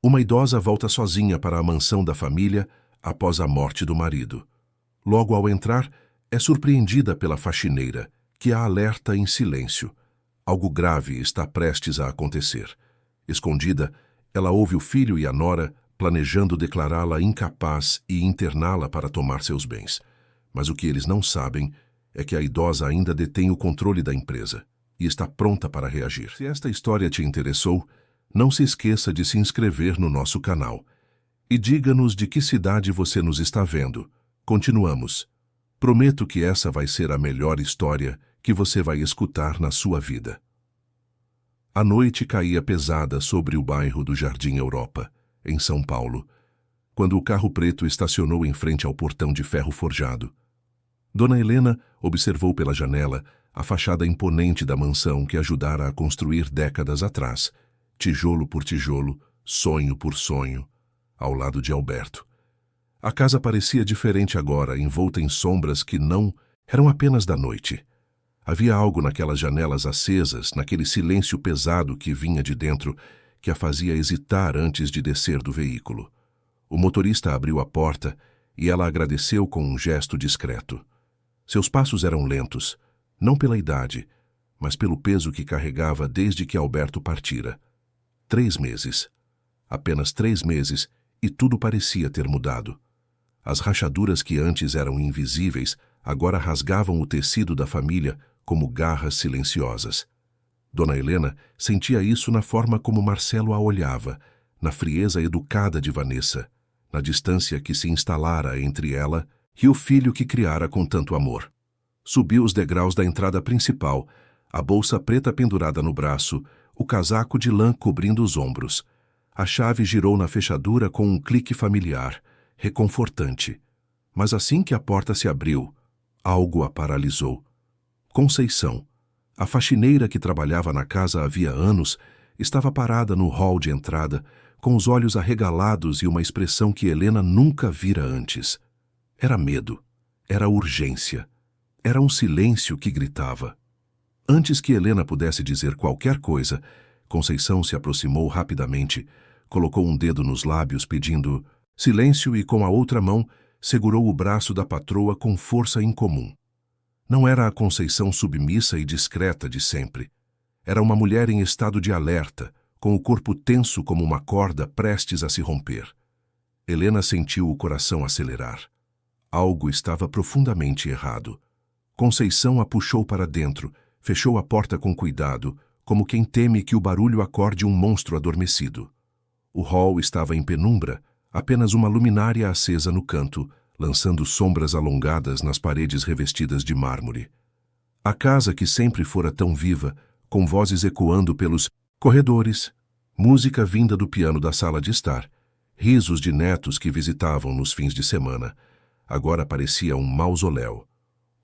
Uma idosa volta sozinha para a mansão da família após a morte do marido. Logo ao entrar, é surpreendida pela faxineira, que a alerta em silêncio. Algo grave está prestes a acontecer. Escondida, ela ouve o filho e a nora planejando declará-la incapaz e interná-la para tomar seus bens. Mas o que eles não sabem é que a idosa ainda detém o controle da empresa e está pronta para reagir. Se esta história te interessou, não se esqueça de se inscrever no nosso canal. E diga-nos de que cidade você nos está vendo. Continuamos. Prometo que essa vai ser a melhor história que você vai escutar na sua vida. A noite caía pesada sobre o bairro do Jardim Europa, em São Paulo, quando o carro preto estacionou em frente ao portão de ferro forjado. Dona Helena observou pela janela a fachada imponente da mansão que ajudara a construir décadas atrás, tijolo por tijolo, sonho por sonho, ao lado de Alberto. A casa parecia diferente agora, envolta em sombras que não eram apenas da noite. Havia algo naquelas janelas acesas, naquele silêncio pesado que vinha de dentro, que a fazia hesitar antes de descer do veículo. O motorista abriu a porta e ela agradeceu com um gesto discreto. Seus passos eram lentos, não pela idade, mas pelo peso que carregava desde que Alberto partira. 3 meses. Apenas 3 meses, e tudo parecia ter mudado. As rachaduras que antes eram invisíveis agora rasgavam o tecido da família como garras silenciosas. Dona Helena sentia isso na forma como Marcelo a olhava, na frieza educada de Vanessa, na distância que se instalara entre ela e o filho que criara com tanto amor. Subiu os degraus da entrada principal, a bolsa preta pendurada no braço, o casaco de lã cobrindo os ombros. A chave girou na fechadura com um clique familiar, reconfortante. Mas assim que a porta se abriu, algo a paralisou. Conceição, a faxineira que trabalhava na casa havia anos, estava parada no hall de entrada, com os olhos arregalados e uma expressão que Helena nunca vira antes. Era medo, era urgência, era um silêncio que gritava. Antes que Helena pudesse dizer qualquer coisa, Conceição se aproximou rapidamente, colocou um dedo nos lábios pedindo silêncio e com a outra mão segurou o braço da patroa com força incomum. Não era a Conceição submissa e discreta de sempre. Era uma mulher em estado de alerta, com o corpo tenso como uma corda prestes a se romper. Helena sentiu o coração acelerar. Algo estava profundamente errado. Conceição a puxou para dentro, fechou a porta com cuidado, como quem teme que o barulho acorde um monstro adormecido. O hall estava em penumbra, apenas uma luminária acesa no canto, lançando sombras alongadas nas paredes revestidas de mármore. A casa que sempre fora tão viva, com vozes ecoando pelos corredores, música vinda do piano da sala de estar, risos de netos que visitavam nos fins de semana, agora parecia um mausoléu,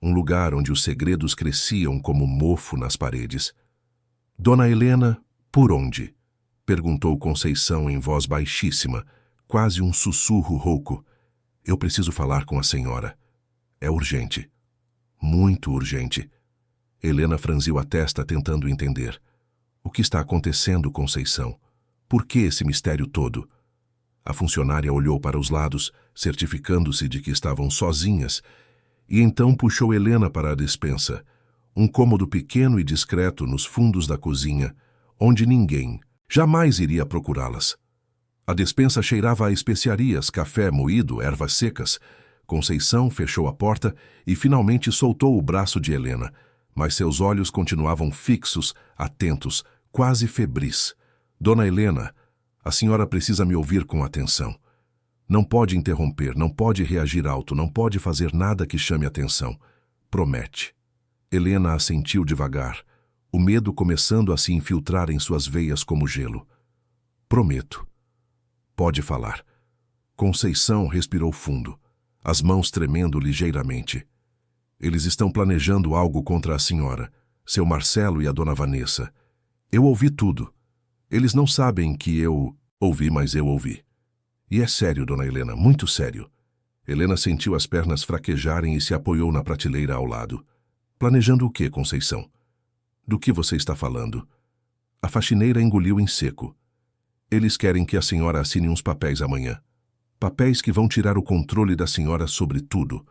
um lugar onde os segredos cresciam como mofo nas paredes. Dona Helena, por onde? Perguntou Conceição em voz baixíssima, quase um sussurro rouco. Eu preciso falar com a senhora. É urgente. Muito urgente. Helena franziu a testa tentando entender. O que está acontecendo, Conceição? Por que esse mistério todo? A funcionária olhou para os lados, certificando-se de que estavam sozinhas, e então puxou Helena para a despensa, um cômodo pequeno e discreto nos fundos da cozinha, onde ninguém jamais iria procurá-las. A despensa cheirava a especiarias, café moído, ervas secas. Conceição fechou a porta e finalmente soltou o braço de Helena, mas seus olhos continuavam fixos, atentos, quase febris. Dona Helena, a senhora precisa me ouvir com atenção. Não pode interromper, não pode reagir alto, não pode fazer nada que chame atenção. Promete. Helena assentiu devagar, o medo começando a se infiltrar em suas veias como gelo. Prometo. Pode falar. Conceição respirou fundo, as mãos tremendo ligeiramente. Eles estão planejando algo contra a senhora, seu Marcelo e a dona Vanessa. Eu ouvi tudo. Eles não sabem que eu ouvi, mas eu ouvi. E é sério, dona Helena, muito sério. Helena sentiu as pernas fraquejarem e se apoiou na prateleira ao lado. Planejando o quê, Conceição? Do que você está falando? A faxineira engoliu em seco. Eles querem que a senhora assine uns papéis amanhã. Papéis que vão tirar o controle da senhora sobre tudo.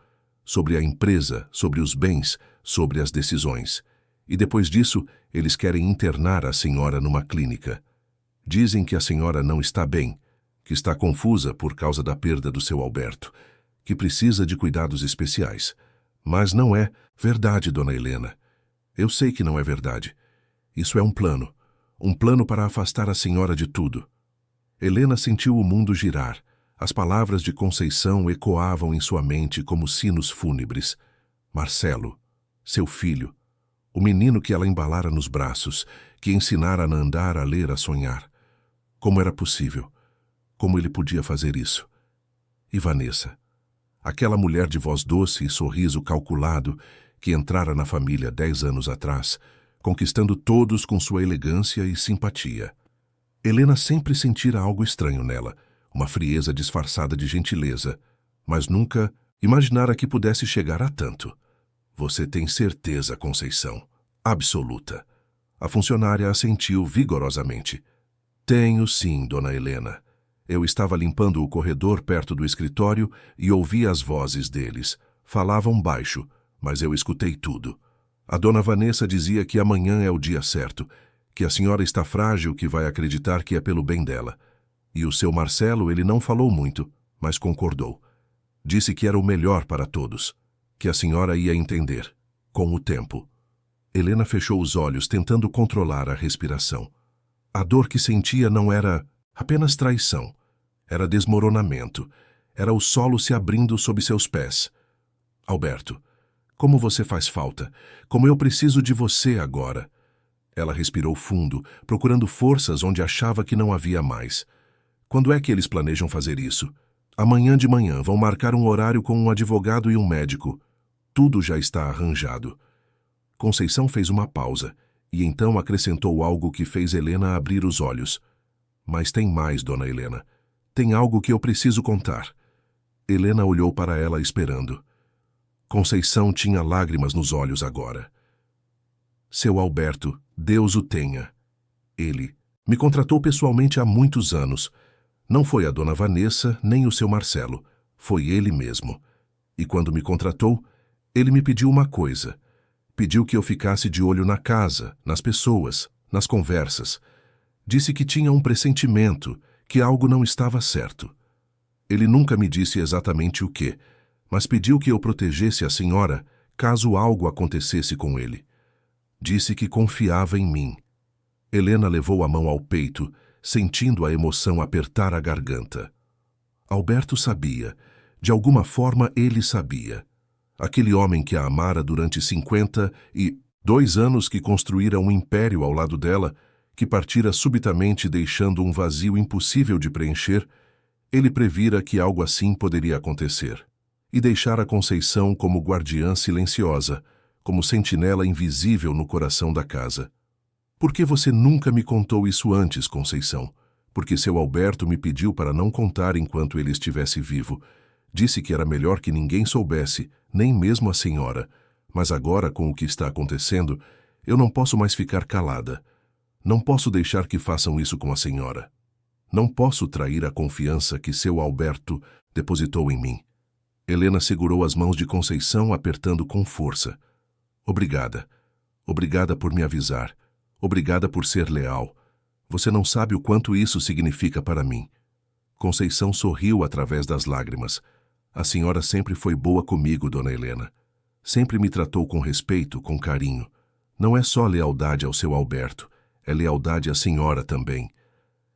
Sobre a empresa, sobre os bens, sobre as decisões. E depois disso, eles querem internar a senhora numa clínica. Dizem que a senhora não está bem, que está confusa por causa da perda do seu Alberto, que precisa de cuidados especiais. Mas não é verdade, dona Helena. Eu sei que não é verdade. Isso é um plano para afastar a senhora de tudo. Helena sentiu o mundo girar. As palavras de Conceição ecoavam em sua mente como sinos fúnebres. Marcelo, seu filho, o menino que ela embalara nos braços, que ensinara a andar, a ler, a sonhar. Como era possível? Como ele podia fazer isso? E Vanessa, aquela mulher de voz doce e sorriso calculado que entrara na família 10 anos atrás, conquistando todos com sua elegância e simpatia. Helena sempre sentira algo estranho nela, uma frieza disfarçada de gentileza, mas nunca imaginara que pudesse chegar a tanto. Você tem certeza, Conceição? Absoluta. A funcionária assentiu vigorosamente. Tenho sim, dona Helena. Eu estava limpando o corredor perto do escritório e ouvi as vozes deles. Falavam baixo, mas eu escutei tudo. A dona Vanessa dizia que amanhã é o dia certo, que a senhora está frágil, que vai acreditar que é pelo bem dela. E o seu Marcelo, ele não falou muito, mas concordou. Disse que era o melhor para todos, que a senhora ia entender, com o tempo. Helena fechou os olhos, tentando controlar a respiração. A dor que sentia não era apenas traição, era desmoronamento, era o solo se abrindo sob seus pés. Alberto, como você faz falta, como eu preciso de você agora. Ela respirou fundo, procurando forças onde achava que não havia mais. Quando é que eles planejam fazer isso? Amanhã de manhã vão marcar um horário com um advogado e um médico. Tudo já está arranjado. Conceição fez uma pausa, e então acrescentou algo que fez Helena abrir os olhos. Mas tem mais, dona Helena. Tem algo que eu preciso contar. Helena olhou para ela esperando. Conceição tinha lágrimas nos olhos agora. Seu Alberto, Deus o tenha. Ele me contratou pessoalmente há muitos anos. Não foi a dona Vanessa nem o seu Marcelo. Foi ele mesmo. E quando me contratou, ele me pediu uma coisa. Pediu que eu ficasse de olho na casa, nas pessoas, nas conversas. Disse que tinha um pressentimento, que algo não estava certo. Ele nunca me disse exatamente o que, mas pediu que eu protegesse a senhora caso algo acontecesse com ele. Disse que confiava em mim. Helena levou a mão ao peito, sentindo a emoção apertar a garganta. Alberto sabia. De alguma forma ele sabia. Aquele homem que a amara durante 52 anos, que construíra um império ao lado dela, que partira subitamente deixando um vazio impossível de preencher, ele previra que algo assim poderia acontecer. E deixara Conceição como guardiã silenciosa, como sentinela invisível no coração da casa. Por que você nunca me contou isso antes, Conceição? Porque seu Alberto me pediu para não contar enquanto ele estivesse vivo. Disse que era melhor que ninguém soubesse, nem mesmo a senhora. Mas agora, com o que está acontecendo, eu não posso mais ficar calada. Não posso deixar que façam isso com a senhora. Não posso trair a confiança que seu Alberto depositou em mim. Helena segurou as mãos de Conceição, apertando com força. Obrigada. Obrigada por me avisar. Obrigada por ser leal. Você não sabe o quanto isso significa para mim. Conceição sorriu através das lágrimas. A senhora sempre foi boa comigo, dona Helena. Sempre me tratou com respeito, com carinho. Não é só lealdade ao seu Alberto, é lealdade à senhora também.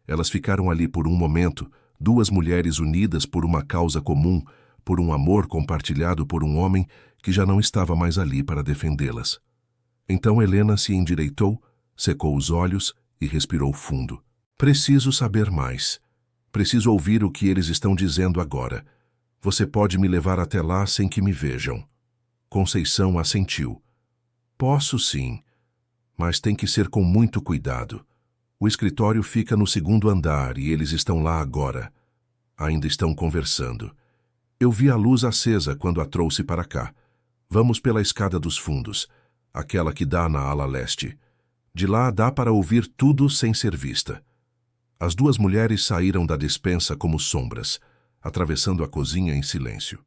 Elas ficaram ali por um momento, duas mulheres unidas por uma causa comum, por um amor compartilhado por um homem que já não estava mais ali para defendê-las. Então Helena se endireitou, secou os olhos e respirou fundo. Preciso saber mais. Preciso ouvir o que eles estão dizendo agora. Você pode me levar até lá sem que me vejam. Conceição assentiu. Posso sim, mas tem que ser com muito cuidado. O escritório fica no 2º andar e eles estão lá agora. Ainda estão conversando. Eu vi a luz acesa quando a trouxe para cá. Vamos pela escada dos fundos, aquela que dá na ala leste. De lá dá para ouvir tudo sem ser vista. As duas mulheres saíram da despensa como sombras, atravessando a cozinha em silêncio.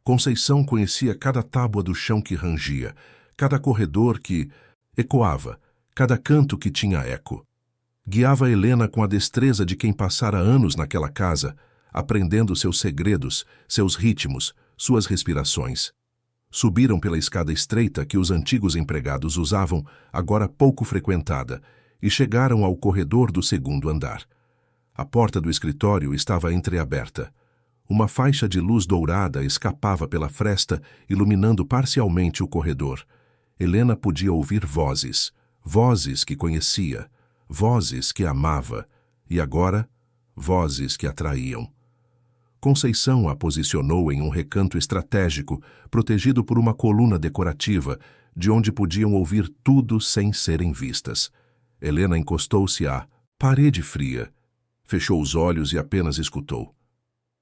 Conceição conhecia cada tábua do chão que rangia, cada corredor que ecoava, cada canto que tinha eco. Guiava Helena com a destreza de quem passara anos naquela casa, aprendendo seus segredos, seus ritmos, suas respirações. Subiram pela escada estreita que os antigos empregados usavam, agora pouco frequentada, e chegaram ao corredor do segundo andar. A porta do escritório estava entreaberta. Uma faixa de luz dourada escapava pela fresta, iluminando parcialmente o corredor. Helena podia ouvir vozes, vozes que conhecia, vozes que amava, e agora, vozes que atraíam. Conceição a posicionou em um recanto estratégico, protegido por uma coluna decorativa, de onde podiam ouvir tudo sem serem vistas. Helena encostou-se à parede fria, fechou os olhos e apenas escutou.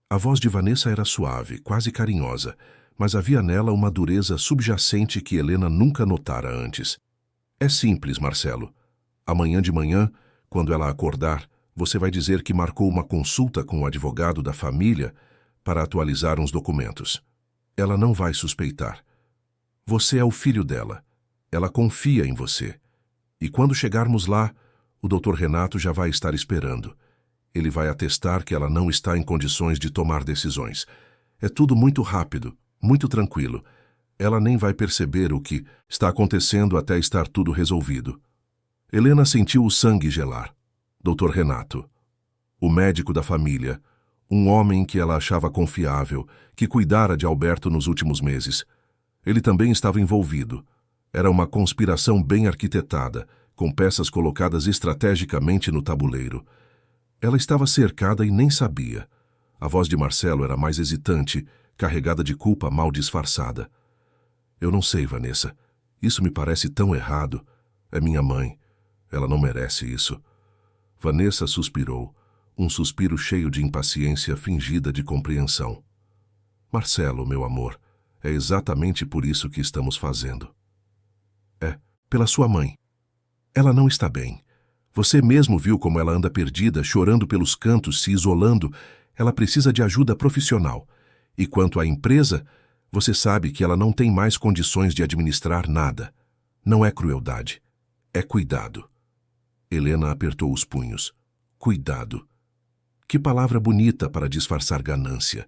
A voz de Vanessa era suave, quase carinhosa, mas havia nela uma dureza subjacente que Helena nunca notara antes. É simples, Marcelo. Amanhã de manhã, quando ela acordar, você vai dizer que marcou uma consulta com o advogado da família para atualizar uns documentos. Ela não vai suspeitar. Você é o filho dela. Ela confia em você. E quando chegarmos lá, o Dr. Renato já vai estar esperando. Ele vai atestar que ela não está em condições de tomar decisões. É tudo muito rápido, muito tranquilo. Ela nem vai perceber o que está acontecendo até estar tudo resolvido. Helena sentiu o sangue gelar. Dr. Renato, o médico da família, um homem que ela achava confiável, que cuidara de Alberto nos últimos meses. Ele também estava envolvido. Era uma conspiração bem arquitetada, com peças colocadas estrategicamente no tabuleiro. Ela estava cercada e nem sabia. A voz de Marcelo era mais hesitante, carregada de culpa mal disfarçada. Eu não sei, Vanessa. Isso me parece tão errado. É minha mãe. Ela não merece isso. Vanessa suspirou, um suspiro cheio de impaciência fingida de compreensão. Marcelo, meu amor, é exatamente por isso que estamos fazendo. É, pela sua mãe. Ela não está bem. Você mesmo viu como ela anda perdida, chorando pelos cantos, se isolando. Ela precisa de ajuda profissional. E quanto à empresa, você sabe que ela não tem mais condições de administrar nada. Não é crueldade. É cuidado. Helena apertou os punhos. Cuidado. Que palavra bonita para disfarçar ganância,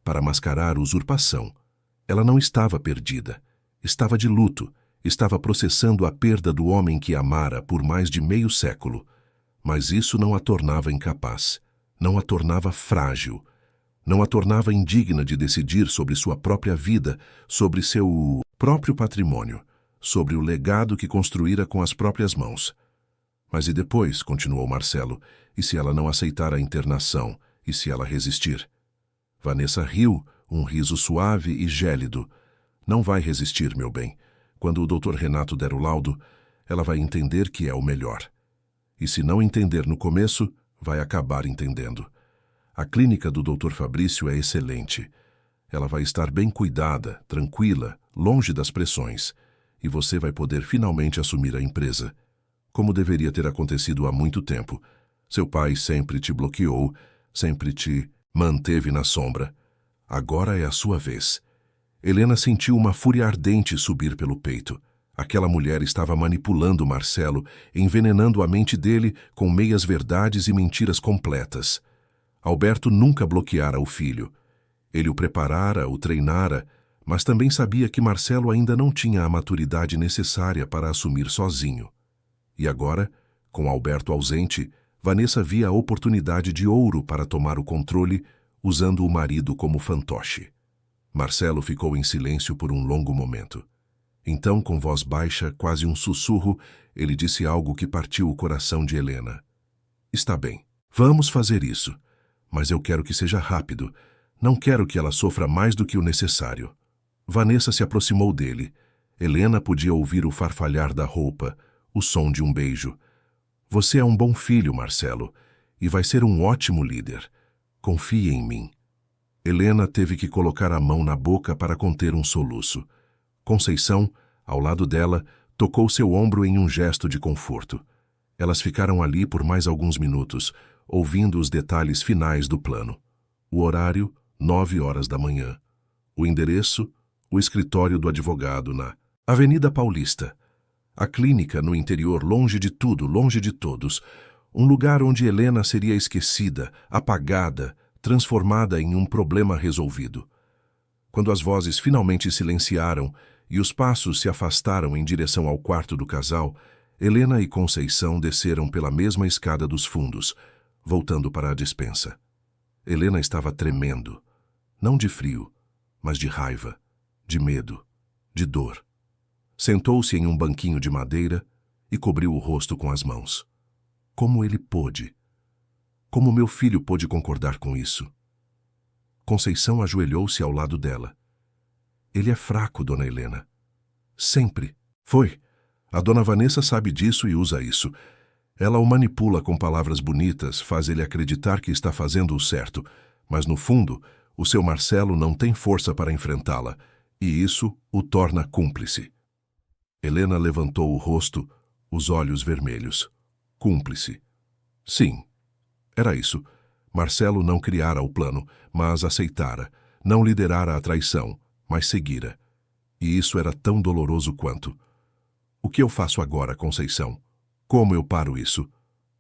para mascarar usurpação. Ela não estava perdida. Estava de luto. Estava processando a perda do homem que amara por mais de meio século. Mas isso não a tornava incapaz. Não a tornava frágil. Não a tornava indigna de decidir sobre sua própria vida, sobre seu próprio patrimônio, sobre o legado que construíra com as próprias mãos. Mas e depois, continuou Marcelo, e se ela não aceitar a internação, e se ela resistir? Vanessa riu, um riso suave e gélido. Não vai resistir, meu bem. Quando o Dr. Renato der o laudo, ela vai entender que é o melhor. E se não entender no começo, vai acabar entendendo. A clínica do Dr. Fabrício é excelente. Ela vai estar bem cuidada, tranquila, longe das pressões. E você vai poder finalmente assumir a empresa. Como deveria ter acontecido há muito tempo. Seu pai sempre te bloqueou, sempre te manteve na sombra. Agora é a sua vez. Helena sentiu uma fúria ardente subir pelo peito. Aquela mulher estava manipulando Marcelo, envenenando a mente dele com meias-verdades e mentiras completas. Alberto nunca bloqueara o filho. Ele o preparara, o treinara, mas também sabia que Marcelo ainda não tinha a maturidade necessária para assumir sozinho. E agora, com Alberto ausente, Vanessa via a oportunidade de ouro para tomar o controle, usando o marido como fantoche. Marcelo ficou em silêncio por um longo momento. Então, com voz baixa, quase um sussurro, ele disse algo que partiu o coração de Helena. Está bem, vamos fazer isso. Mas eu quero que seja rápido. Não quero que ela sofra mais do que o necessário. Vanessa se aproximou dele. Helena podia ouvir o farfalhar da roupa, o som de um beijo. Você é um bom filho, Marcelo, e vai ser um ótimo líder. Confie em mim. Helena teve que colocar a mão na boca para conter um soluço. Conceição, ao lado dela, tocou seu ombro em um gesto de conforto. Elas ficaram ali por mais alguns minutos, ouvindo os detalhes finais do plano. O horário, 9 horas da manhã. O endereço, o escritório do advogado na Avenida Paulista. A clínica no interior, longe de tudo, longe de todos. Um lugar onde Helena seria esquecida, apagada, transformada em um problema resolvido. Quando as vozes finalmente silenciaram e os passos se afastaram em direção ao quarto do casal, Helena e Conceição desceram pela mesma escada dos fundos, voltando para a despensa. Helena estava tremendo, não de frio, mas de raiva, de medo, de dor. Sentou-se em um banquinho de madeira e cobriu o rosto com as mãos. Como ele pôde? Como meu filho pôde concordar com isso? Conceição ajoelhou-se ao lado dela. Ele é fraco, dona Helena. Sempre. Foi. A dona Vanessa sabe disso e usa isso. Ela o manipula com palavras bonitas, faz ele acreditar que está fazendo o certo, mas no fundo, o seu Marcelo não tem força para enfrentá-la, e isso o torna cúmplice. Helena levantou o rosto, os olhos vermelhos. Cúmplice. Sim, era isso. Marcelo não criara o plano, mas aceitara. Não liderara a traição, mas seguira. E isso era tão doloroso quanto. O que eu faço agora, Conceição? Como eu paro isso?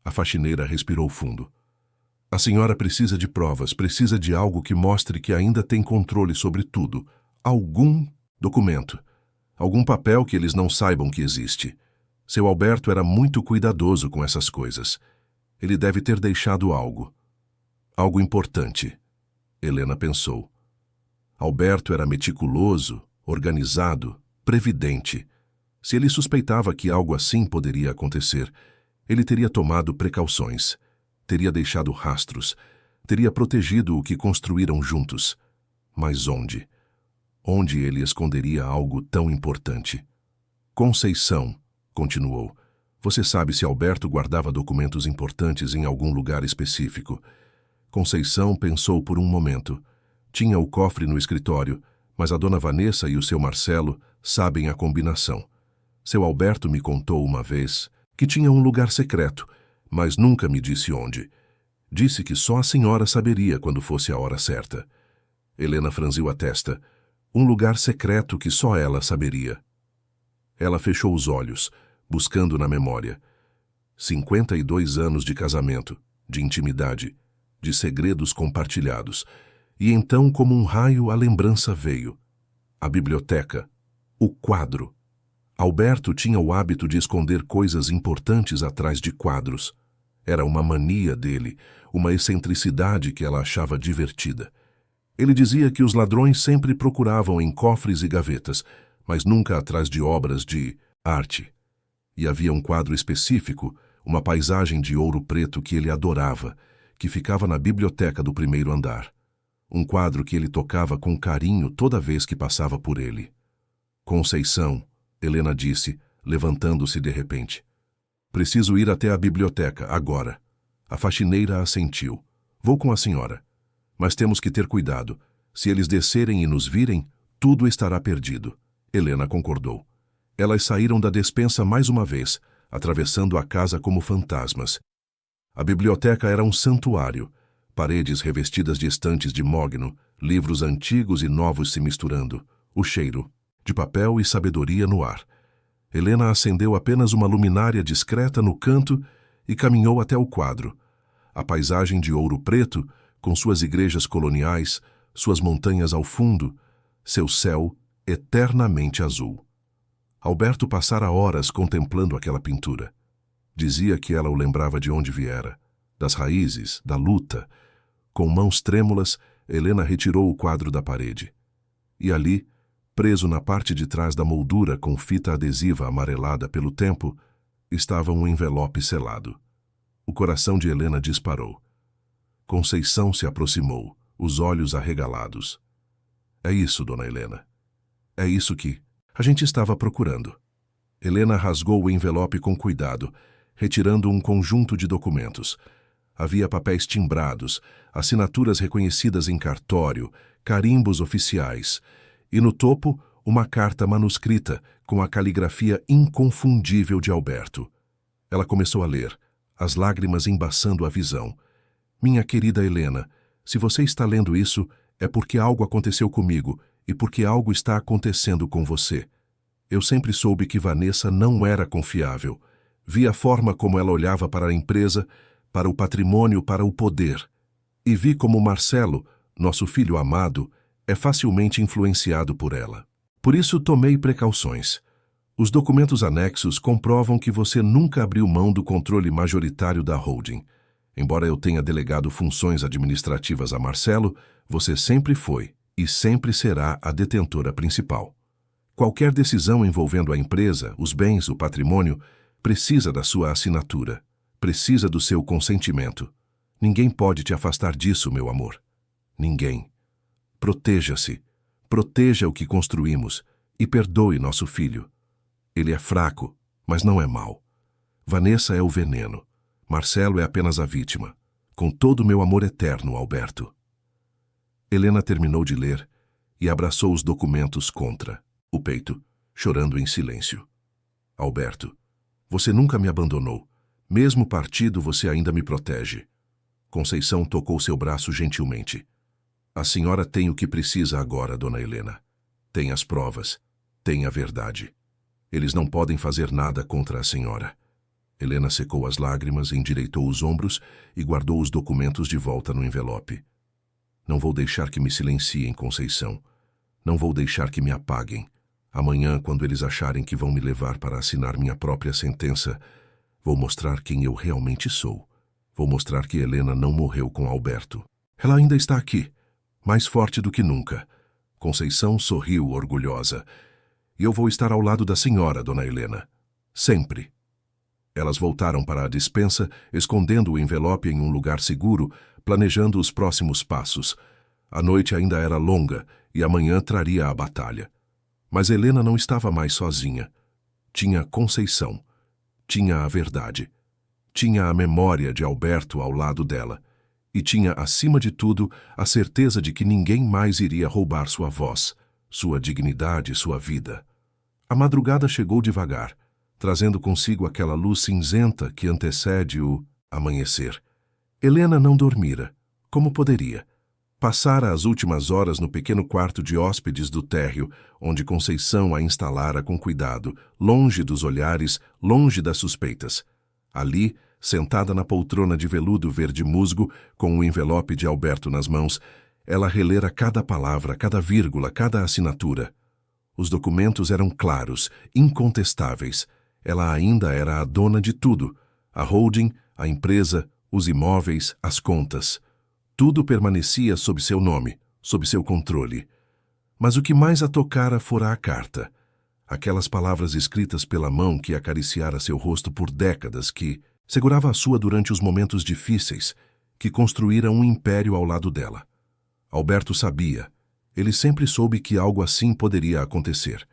A faxineira respirou fundo. A senhora precisa de provas, precisa de algo que mostre que ainda tem controle sobre tudo. Algum documento. Algum papel que eles não saibam que existe. Seu Alberto era muito cuidadoso com essas coisas. Ele deve ter deixado algo. Algo importante. Helena pensou. Alberto era meticuloso, organizado, previdente. Se ele suspeitava que algo assim poderia acontecer, ele teria tomado precauções, teria deixado rastros, teria protegido o que construíram juntos. Mas onde? Onde ele esconderia algo tão importante? Conceição, continuou, você sabe se Alberto guardava documentos importantes em algum lugar específico. Conceição pensou por um momento. Tinha o cofre no escritório, mas a dona Vanessa e o seu Marcelo sabem a combinação. Seu Alberto me contou uma vez que tinha um lugar secreto, mas nunca me disse onde. Disse que só a senhora saberia quando fosse a hora certa. Helena franziu a testa. Um lugar secreto que só ela saberia. Ela fechou os olhos, buscando na memória. 52 anos de casamento, de intimidade, de segredos compartilhados. E então, como um raio, a lembrança veio. A biblioteca. O quadro. Alberto tinha o hábito de esconder coisas importantes atrás de quadros. Era uma mania dele, uma excentricidade que ela achava divertida. Ele dizia que os ladrões sempre procuravam em cofres e gavetas, mas nunca atrás de obras de arte. E havia um quadro específico, uma paisagem de ouro preto que ele adorava, que ficava na biblioteca do primeiro andar. Um quadro que ele tocava com carinho toda vez que passava por ele. Conceição, Helena disse, levantando-se de repente. Preciso ir até a biblioteca, agora. A faxineira assentiu. Vou com a senhora. Mas temos que ter cuidado. Se eles descerem e nos virem, tudo estará perdido. Helena concordou. Elas saíram da despensa mais uma vez, atravessando a casa como fantasmas. A biblioteca era um santuário. Paredes revestidas de estantes de mogno, livros antigos e novos se misturando. O cheiro. De papel e sabedoria no ar. Helena acendeu apenas uma luminária discreta no canto e caminhou até o quadro. A paisagem de ouro preto, com suas igrejas coloniais, suas montanhas ao fundo, seu céu eternamente azul. Alberto passara horas contemplando aquela pintura. Dizia que ela o lembrava de onde viera, das raízes, da luta. Com mãos trêmulas, Helena retirou o quadro da parede. E ali, preso na parte de trás da moldura com fita adesiva amarelada pelo tempo, estava um envelope selado. O coração de Helena disparou. Conceição se aproximou, os olhos arregalados. É isso, dona Helena. É isso que a gente estava procurando. Helena rasgou o envelope com cuidado, retirando um conjunto de documentos. Havia papéis timbrados, assinaturas reconhecidas em cartório, carimbos oficiais, e no topo, uma carta manuscrita com a caligrafia inconfundível de Alberto. Ela começou a ler, as lágrimas embaçando a visão. Minha querida Helena, se você está lendo isso, é porque algo aconteceu comigo e porque algo está acontecendo com você. Eu sempre soube que Vanessa não era confiável. Vi a forma como ela olhava para a empresa, para o patrimônio, para o poder. E vi como Marcelo, nosso filho amado, é facilmente influenciado por ela. Por isso tomei precauções. Os documentos anexos comprovam que você nunca abriu mão do controle majoritário da holding. Embora eu tenha delegado funções administrativas a Marcelo, você sempre foi e sempre será a detentora principal. Qualquer decisão envolvendo a empresa, os bens, o patrimônio, precisa da sua assinatura, precisa do seu consentimento. Ninguém pode te afastar disso, meu amor. Ninguém. Proteja-se, proteja o que construímos e perdoe nosso filho. Ele é fraco, mas não é mau. Vanessa é o veneno. Marcelo é apenas a vítima. Com todo o meu amor eterno, Alberto. Helena terminou de ler e abraçou os documentos contra o peito, chorando em silêncio. Alberto, você nunca me abandonou. Mesmo partido, você ainda me protege. Conceição tocou seu braço gentilmente. A senhora tem o que precisa agora, dona Helena. Tem as provas, tem a verdade. Eles não podem fazer nada contra a senhora. Helena secou as lágrimas, endireitou os ombros e guardou os documentos de volta no envelope. Não vou deixar que me silenciem, Conceição. Não vou deixar que me apaguem. Amanhã, quando eles acharem que vão me levar para assinar minha própria sentença, vou mostrar quem eu realmente sou. Vou mostrar que Helena não morreu com Alberto. Ela ainda está aqui, mais forte do que nunca. Conceição sorriu orgulhosa. E eu vou estar ao lado da senhora, dona Helena. Sempre. Elas voltaram para a despensa, escondendo o envelope em um lugar seguro, planejando os próximos passos. A noite ainda era longa e amanhã traria a batalha. Mas Helena não estava mais sozinha. Tinha Conceição. Tinha a verdade. Tinha a memória de Alberto ao lado dela. E tinha, acima de tudo, a certeza de que ninguém mais iria roubar sua voz, sua dignidade, sua vida. A madrugada chegou devagar, trazendo consigo aquela luz cinzenta que antecede o amanhecer. Helena não dormira. Como poderia? Passara as últimas horas no pequeno quarto de hóspedes do térreo, onde Conceição a instalara com cuidado, longe dos olhares, longe das suspeitas. Ali, sentada na poltrona de veludo verde musgo, com o envelope de Alberto nas mãos, ela relera cada palavra, cada vírgula, cada assinatura. Os documentos eram claros, incontestáveis. Ela ainda era a dona de tudo: a holding, a empresa, os imóveis, as contas. Tudo permanecia sob seu nome, sob seu controle. Mas o que mais a tocara fora a carta. Aquelas palavras escritas pela mão que acariciara seu rosto por décadas, que segurava a sua durante os momentos difíceis, que construíra um império ao lado dela. Alberto sabia. Ele sempre soube que algo assim poderia acontecer.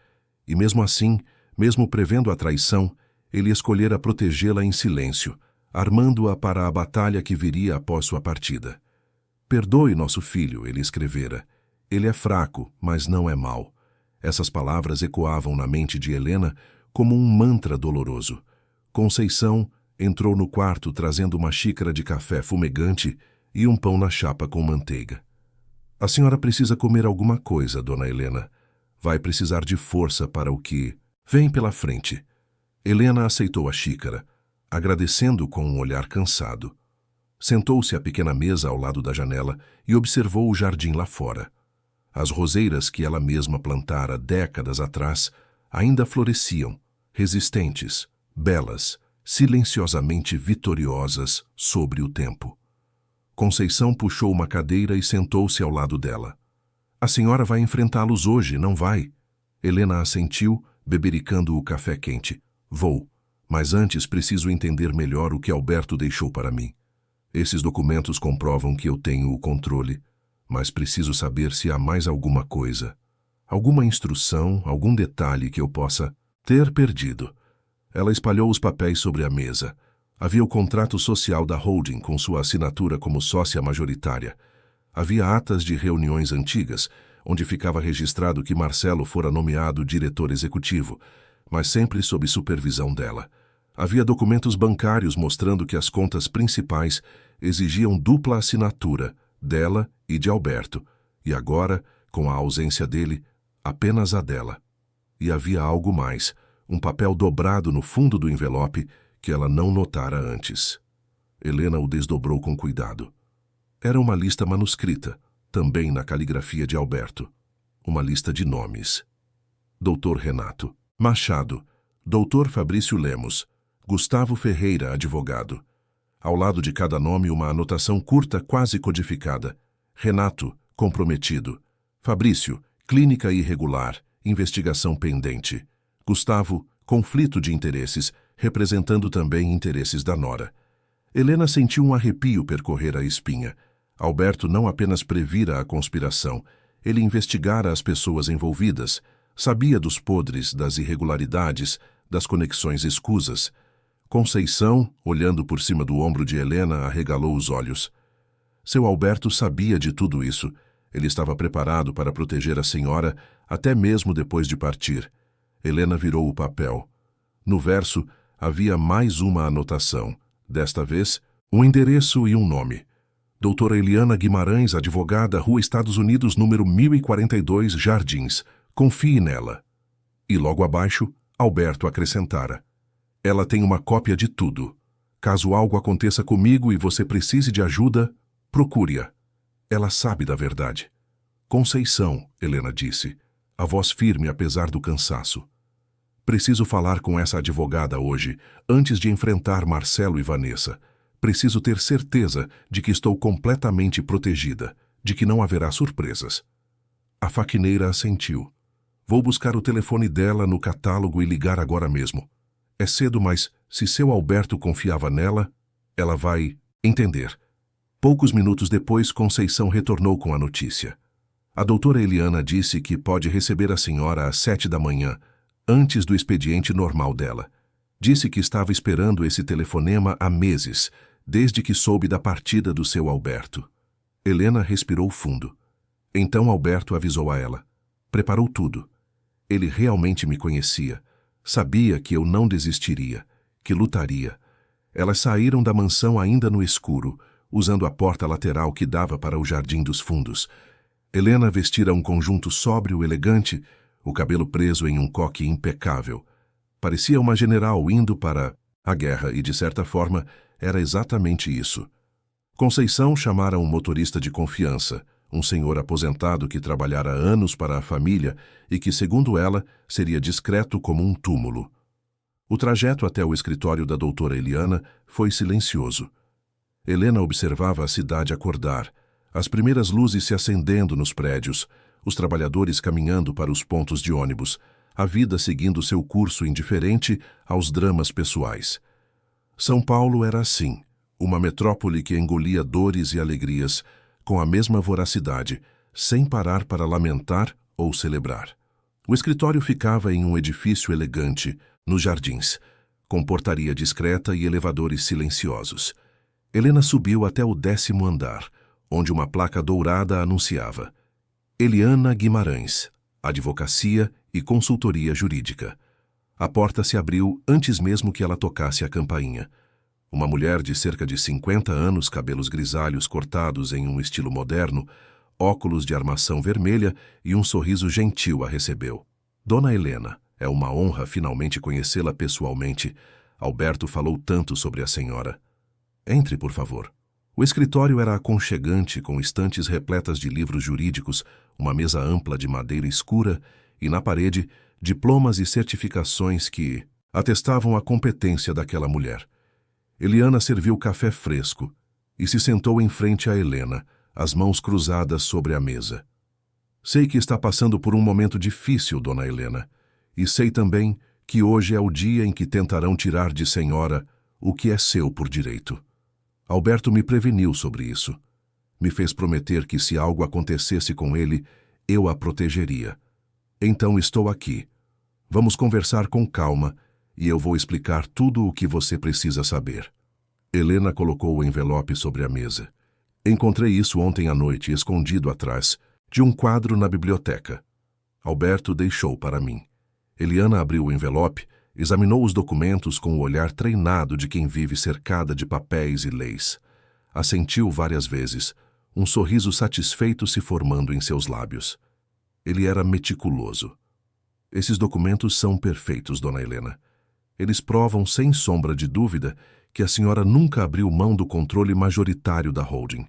E mesmo assim, mesmo prevendo a traição, ele escolhera protegê-la em silêncio, armando-a para a batalha que viria após sua partida. Perdoe nosso filho, ele escrevera. Ele é fraco, mas não é mau. Essas palavras ecoavam na mente de Helena como um mantra doloroso. Conceição entrou no quarto trazendo uma xícara de café fumegante e um pão na chapa com manteiga. A senhora precisa comer alguma coisa, dona Helena. Vai precisar de força para o que vem pela frente. Helena aceitou a xícara, agradecendo com um olhar cansado. Sentou-se à pequena mesa ao lado da janela e observou o jardim lá fora. As roseiras que ela mesma plantara décadas atrás ainda floresciam, resistentes, belas, silenciosamente vitoriosas sobre o tempo. Conceição puxou uma cadeira e sentou-se ao lado dela. A senhora vai enfrentá-los hoje, não vai? Helena assentiu, bebericando o café quente. Vou, mas antes preciso entender melhor o que Alberto deixou para mim. Esses documentos comprovam que eu tenho o controle, mas preciso saber se há mais alguma coisa, alguma instrução, algum detalhe que eu possa ter perdido. Ela espalhou os papéis sobre a mesa. Havia o contrato social da holding com sua assinatura como sócia majoritária. Havia atas de reuniões antigas, onde ficava registrado que Marcelo fora nomeado diretor executivo, mas sempre sob supervisão dela. Havia documentos bancários mostrando que as contas principais exigiam dupla assinatura, dela e de Alberto, e agora, com a ausência dele, apenas a dela. E havia algo mais, um papel dobrado no fundo do envelope que ela não notara antes. Helena o desdobrou com cuidado. Era uma lista manuscrita, também na caligrafia de Alberto. Uma lista de nomes. Dr. Renato Machado, Dr. Fabrício Lemos, Gustavo Ferreira, advogado. Ao lado de cada nome uma anotação curta quase codificada. Renato, comprometido. Fabrício, clínica irregular, investigação pendente. Gustavo, conflito de interesses, representando também interesses da nora. Helena sentiu um arrepio percorrer a espinha. Alberto não apenas previra a conspiração, ele investigara as pessoas envolvidas, sabia dos podres, das irregularidades, das conexões escusas. Conceição, olhando por cima do ombro de Helena, arregalou os olhos. Seu Alberto sabia de tudo isso. Ele estava preparado para proteger a senhora até mesmo depois de partir. Helena virou o papel. No verso, havia mais uma anotação. Desta vez, um endereço e um nome. Doutora Eliana Guimarães, advogada, Rua Estados Unidos, número 1042, Jardins. Confie nela. E logo abaixo, Alberto acrescentara. Ela tem uma cópia de tudo. Caso algo aconteça comigo e você precise de ajuda, procure-a. Ela sabe da verdade. Conceição, Helena disse, a voz firme apesar do cansaço. Preciso falar com essa advogada hoje, antes de enfrentar Marcelo e Vanessa. Preciso ter certeza de que estou completamente protegida, de que não haverá surpresas. A faxineira assentiu. Vou buscar o telefone dela no catálogo e ligar agora mesmo. É cedo, mas se seu Alberto confiava nela, ela vai entender. Poucos minutos depois, Conceição retornou com a notícia. A doutora Eliana disse que pode receber a senhora às 7 da manhã, antes do expediente normal dela. Disse que estava esperando esse telefonema há meses, desde que soube da partida do seu Alberto. Helena respirou fundo. Então Alberto avisou a ela. Preparou tudo. Ele realmente me conhecia. Sabia que eu não desistiria, que lutaria. Elas saíram da mansão ainda no escuro, usando a porta lateral que dava para o Jardim dos Fundos. Helena vestira um conjunto sóbrio, elegante, o cabelo preso em um coque impecável. Parecia uma general indo para a guerra e, de certa forma, era exatamente isso. Conceição chamara um motorista de confiança, um senhor aposentado que trabalhara anos para a família e que, segundo ela, seria discreto como um túmulo. O trajeto até o escritório da doutora Eliana foi silencioso. Helena observava a cidade acordar, as primeiras luzes se acendendo nos prédios, os trabalhadores caminhando para os pontos de ônibus, a vida seguindo seu curso indiferente aos dramas pessoais. São Paulo era assim, uma metrópole que engolia dores e alegrias, com a mesma voracidade, sem parar para lamentar ou celebrar. O escritório ficava em um edifício elegante, nos jardins, com portaria discreta e elevadores silenciosos. Helena subiu até o 10º andar, onde uma placa dourada anunciava Eliana Guimarães, Advocacia e Consultoria Jurídica. A porta se abriu antes mesmo que ela tocasse a campainha. Uma mulher de cerca de 50 anos, cabelos grisalhos cortados em um estilo moderno, óculos de armação vermelha e um sorriso gentil a recebeu. Dona Helena, é uma honra finalmente conhecê-la pessoalmente. Alberto falou tanto sobre a senhora. Entre, por favor. O escritório era aconchegante, com estantes repletas de livros jurídicos, uma mesa ampla de madeira escura e, na parede, diplomas e certificações que atestavam a competência daquela mulher. Eliana serviu café fresco e se sentou em frente a Helena, as mãos cruzadas sobre a mesa. Sei que está passando por um momento difícil, dona Helena, e sei também que hoje é o dia em que tentarão tirar de senhora o que é seu por direito. Alberto me preveniu sobre isso. Me fez prometer que se algo acontecesse com ele, eu a protegeria. Então estou aqui. Vamos conversar com calma e eu vou explicar tudo o que você precisa saber. Helena colocou o envelope sobre a mesa. Encontrei isso ontem à noite, escondido atrás de um quadro na biblioteca. Alberto deixou para mim. Eliana abriu o envelope, examinou os documentos com o olhar treinado de quem vive cercada de papéis e leis. Assentiu várias vezes, um sorriso satisfeito se formando em seus lábios. Ele era meticuloso. Esses documentos são perfeitos, Dona Helena. Eles provam sem sombra de dúvida que a senhora nunca abriu mão do controle majoritário da holding.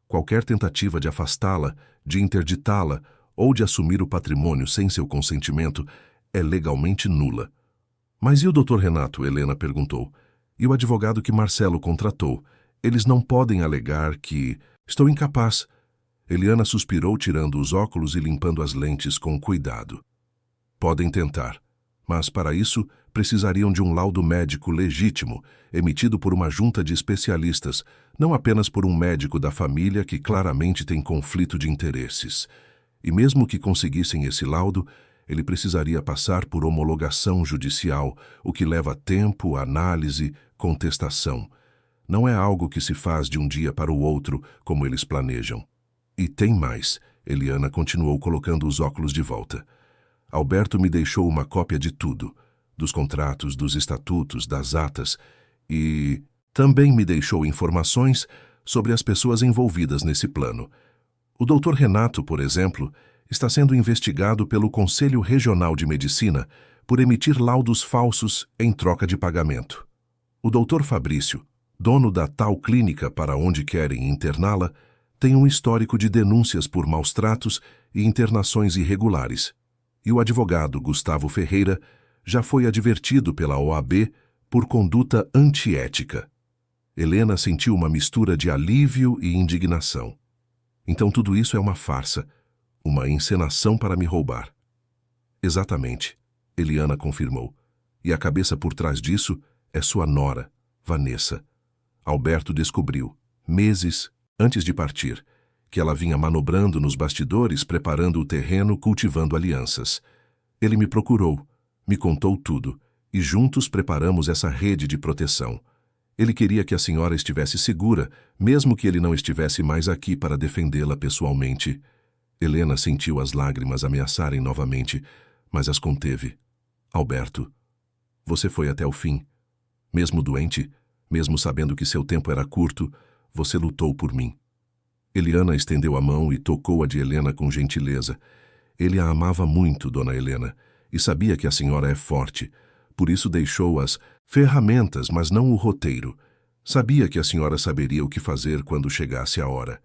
Qualquer tentativa de afastá-la, de interditá-la ou de assumir o patrimônio sem seu consentimento é legalmente nula. Mas e o Dr. Renato? Helena perguntou. E o advogado que Marcelo contratou? Eles não podem alegar que... Estou incapaz. Eliana suspirou, tirando os óculos e limpando as lentes com cuidado. Podem tentar, mas para isso precisariam de um laudo médico legítimo, emitido por uma junta de especialistas, não apenas por um médico da família que claramente tem conflito de interesses. E mesmo que conseguissem esse laudo, ele precisaria passar por homologação judicial, o que leva tempo, análise, contestação. Não é algo que se faz de um dia para o outro, como eles planejam. E tem mais, Eliana continuou colocando os óculos de volta. Alberto me deixou uma cópia de tudo, dos contratos, dos estatutos, das atas, e também me deixou informações sobre as pessoas envolvidas nesse plano. O Dr. Renato, por exemplo, está sendo investigado pelo Conselho Regional de Medicina por emitir laudos falsos em troca de pagamento. O Dr. Fabrício, dono da tal clínica para onde querem interná-la, tem um histórico de denúncias por maus-tratos e internações irregulares. E o advogado Gustavo Ferreira já foi advertido pela OAB por conduta antiética. Helena sentiu uma mistura de alívio e indignação. Então tudo isso é uma farsa, uma encenação para me roubar. Exatamente, Eliana confirmou. E a cabeça por trás disso é sua nora, Vanessa. Alberto descobriu, meses antes de partir, que ela vinha manobrando nos bastidores, preparando o terreno, cultivando alianças. Ele me procurou, me contou tudo, e juntos preparamos essa rede de proteção. Ele queria que a senhora estivesse segura, mesmo que ele não estivesse mais aqui para defendê-la pessoalmente. Helena sentiu as lágrimas ameaçarem novamente, mas as conteve. Alberto, você foi até o fim. Mesmo doente, mesmo sabendo que seu tempo era curto, você lutou por mim. Eliana estendeu a mão e tocou a de Helena com gentileza. Ele a amava muito, Dona Helena, e sabia que a senhora é forte. Por isso deixou as ferramentas, mas não o roteiro. Sabia que a senhora saberia o que fazer quando chegasse a hora.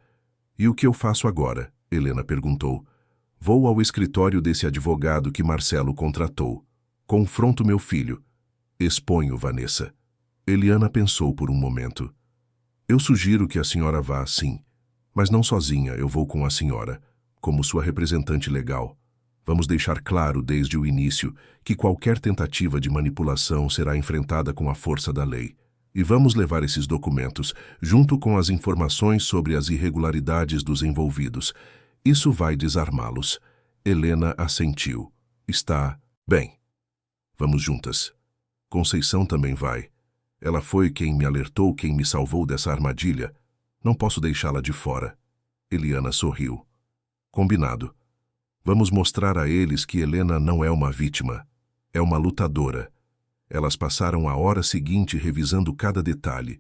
E o que eu faço agora? Helena perguntou. Vou ao escritório desse advogado que Marcelo contratou. Confronto meu filho. Exponho Vanessa. Eliana pensou por um momento. Eu sugiro que a senhora vá, sim. Mas não sozinha, eu vou com a senhora, como sua representante legal. Vamos deixar claro desde o início que qualquer tentativa de manipulação será enfrentada com a força da lei. E vamos levar esses documentos, junto com as informações sobre as irregularidades dos envolvidos. Isso vai desarmá-los. Helena assentiu. Está bem. Vamos juntas. Conceição também vai. Ela foi quem me alertou, quem me salvou dessa armadilha. Não posso deixá-la de fora. Eliana sorriu. Combinado. Vamos mostrar a eles que Helena não é uma vítima. É uma lutadora. Elas passaram a hora seguinte revisando cada detalhe,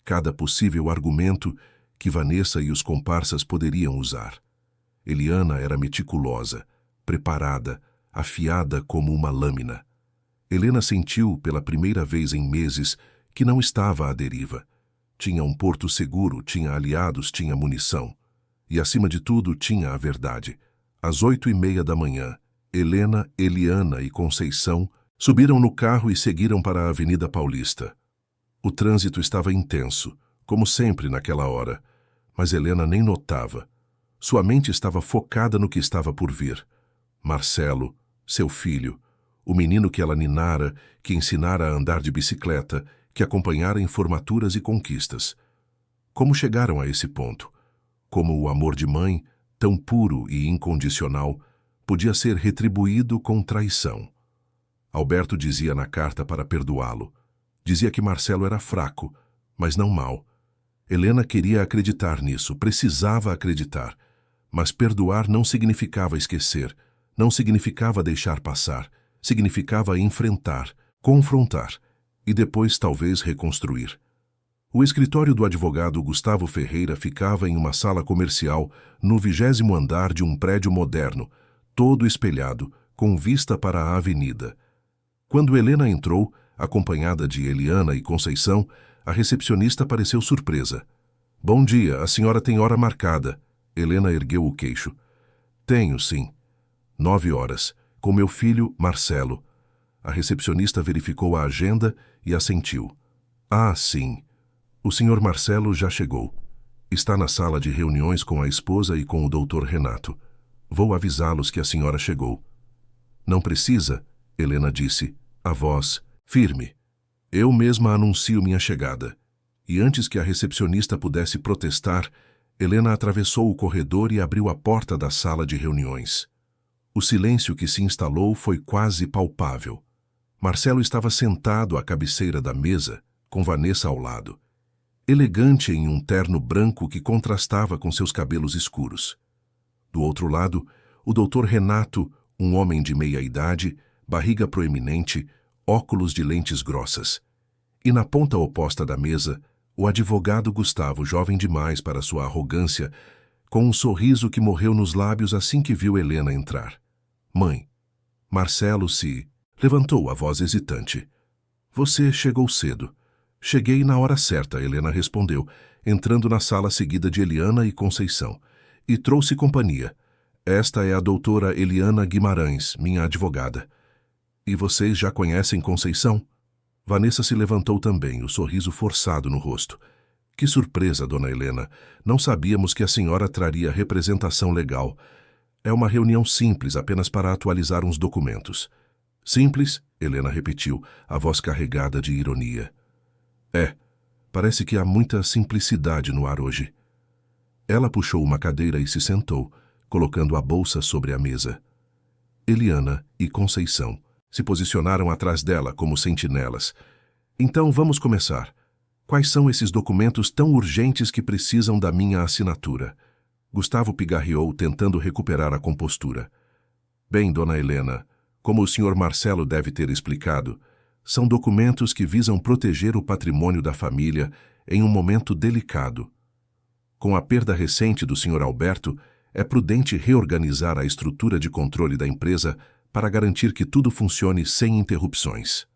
cada possível argumento que Vanessa e os comparsas poderiam usar. Eliana era meticulosa, preparada, afiada como uma lâmina. Helena sentiu, pela primeira vez em meses, que não estava à deriva. Tinha um porto seguro, tinha aliados, tinha munição. E, acima de tudo, tinha a verdade. Às 8h30 da manhã, Helena, Eliana e Conceição subiram no carro e seguiram para a Avenida Paulista. O trânsito estava intenso, como sempre naquela hora, mas Helena nem notava. Sua mente estava focada no que estava por vir. Marcelo, seu filho, o menino que ela ninara, que ensinara a andar de bicicleta, que acompanhara em formaturas e conquistas. Como chegaram a esse ponto? Como o amor de mãe, tão puro e incondicional, podia ser retribuído com traição? Alberto dizia na carta para perdoá-lo. Dizia que Marcelo era fraco, mas não mau. Helena queria acreditar nisso, precisava acreditar. Mas perdoar não significava esquecer, não significava deixar passar, significava enfrentar, confrontar e depois talvez reconstruir. O escritório do advogado Gustavo Ferreira ficava em uma sala comercial no 20º andar de um prédio moderno, todo espelhado, com vista para a avenida. Quando Helena entrou, acompanhada de Eliana e Conceição, a recepcionista pareceu surpresa. "Bom dia, a senhora tem hora marcada." Helena ergueu o queixo. "Tenho, sim. 9 horas, com meu filho, Marcelo." A recepcionista verificou a agenda e assentiu. "Ah, sim. O senhor Marcelo já chegou. Está na sala de reuniões com a esposa e com o doutor Renato. Vou avisá-los que a senhora chegou." "Não precisa," Helena disse, a voz firme. "Eu mesma anuncio minha chegada." E antes que a recepcionista pudesse protestar, Helena atravessou o corredor e abriu a porta da sala de reuniões. O silêncio que se instalou foi quase palpável. Marcelo estava sentado à cabeceira da mesa, com Vanessa ao lado, elegante em um terno branco que contrastava com seus cabelos escuros. Do outro lado, o doutor Renato, um homem de meia-idade, barriga proeminente, óculos de lentes grossas. E na ponta oposta da mesa, o advogado Gustavo, jovem demais para sua arrogância, com um sorriso que morreu nos lábios assim que viu Helena entrar. "Mãe." Marcelo se levantou, a voz hesitante. "Você chegou cedo." "Cheguei na hora certa," Helena respondeu, entrando na sala seguida de Eliana e Conceição. "E trouxe companhia. Esta é a doutora Eliana Guimarães, minha advogada." "E vocês já conhecem Conceição?" Vanessa se levantou também, o sorriso forçado no rosto. "Que surpresa, dona Helena. Não sabíamos que a senhora traria representação legal. É uma reunião simples, apenas para atualizar uns documentos." "Simples?" Helena repetiu, a voz carregada de ironia. "É, parece que há muita simplicidade no ar hoje." Ela puxou uma cadeira e se sentou, colocando a bolsa sobre a mesa. Eliana e Conceição se posicionaram atrás dela como sentinelas. "Então vamos começar. Quais são esses documentos tão urgentes que precisam da minha assinatura?" Gustavo pigarreou, tentando recuperar a compostura. "Bem, dona Helena, como o senhor Marcelo deve ter explicado, são documentos que visam proteger o patrimônio da família em um momento delicado. Com a perda recente do senhor Alberto, é prudente reorganizar a estrutura de controle da empresa para garantir que tudo funcione sem interrupções."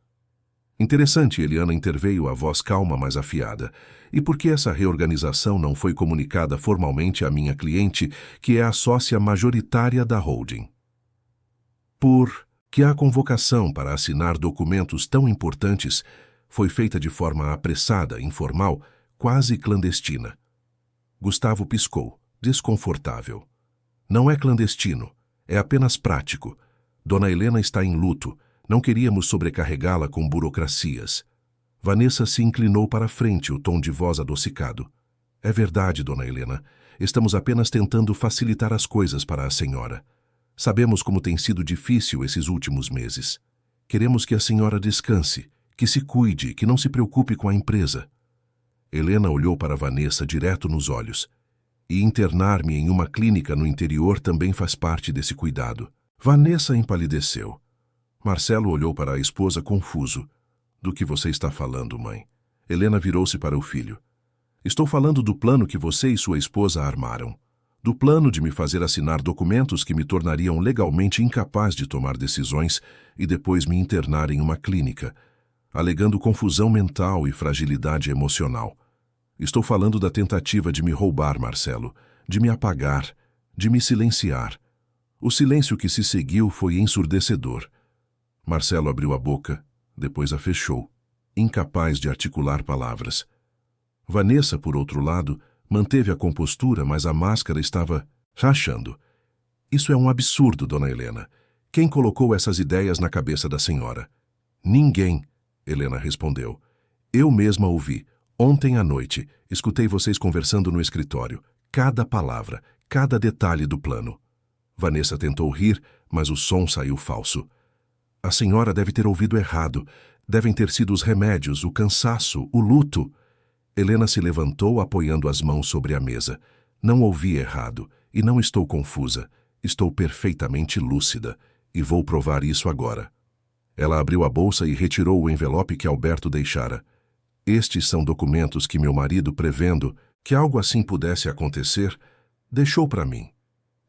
"Interessante," Eliana interveio, a voz calma, mas afiada. "E por que essa reorganização não foi comunicada formalmente à minha cliente, que é a sócia majoritária da holding?" "Porque a convocação para assinar documentos tão importantes foi feita de forma apressada, informal, quase clandestina." Gustavo piscou, desconfortável. "Não é clandestino, é apenas prático. Dona Helena está em luto. Não queríamos sobrecarregá-la com burocracias." Vanessa se inclinou para a frente, o tom de voz adocicado. "É verdade, dona Helena. Estamos apenas tentando facilitar as coisas para a senhora. Sabemos como tem sido difícil esses últimos meses. Queremos que a senhora descanse, que se cuide, que não se preocupe com a empresa." Helena olhou para Vanessa direto nos olhos. "E internar-me em uma clínica no interior também faz parte desse cuidado." Vanessa empalideceu. Marcelo olhou para a esposa confuso. "Do que você está falando, mãe?" Helena virou-se para o filho. "Estou falando do plano que você e sua esposa armaram. Do plano de me fazer assinar documentos que me tornariam legalmente incapaz de tomar decisões e depois me internar em uma clínica, alegando confusão mental e fragilidade emocional. Estou falando da tentativa de me roubar, Marcelo, de me apagar, de me silenciar. O silêncio que se seguiu foi ensurdecedor." Marcelo abriu a boca, depois a fechou, incapaz de articular palavras. Vanessa, por outro lado, manteve a compostura, mas a máscara estava rachando. "Isso é um absurdo, dona Helena. Quem colocou essas ideias na cabeça da senhora?" "Ninguém," Helena respondeu. "Eu mesma ouvi. Ontem à noite, escutei vocês conversando no escritório. Cada palavra, cada detalhe do plano." Vanessa tentou rir, mas o som saiu falso. "A senhora deve ter ouvido errado. Devem ter sido os remédios, o cansaço, o luto." Helena se levantou, apoiando as mãos sobre a mesa. "Não ouvi errado, e não estou confusa. Estou perfeitamente lúcida, e vou provar isso agora." Ela abriu a bolsa e retirou o envelope que Alberto deixara. Estes são documentos que meu marido, prevendo que algo assim pudesse acontecer, deixou para mim.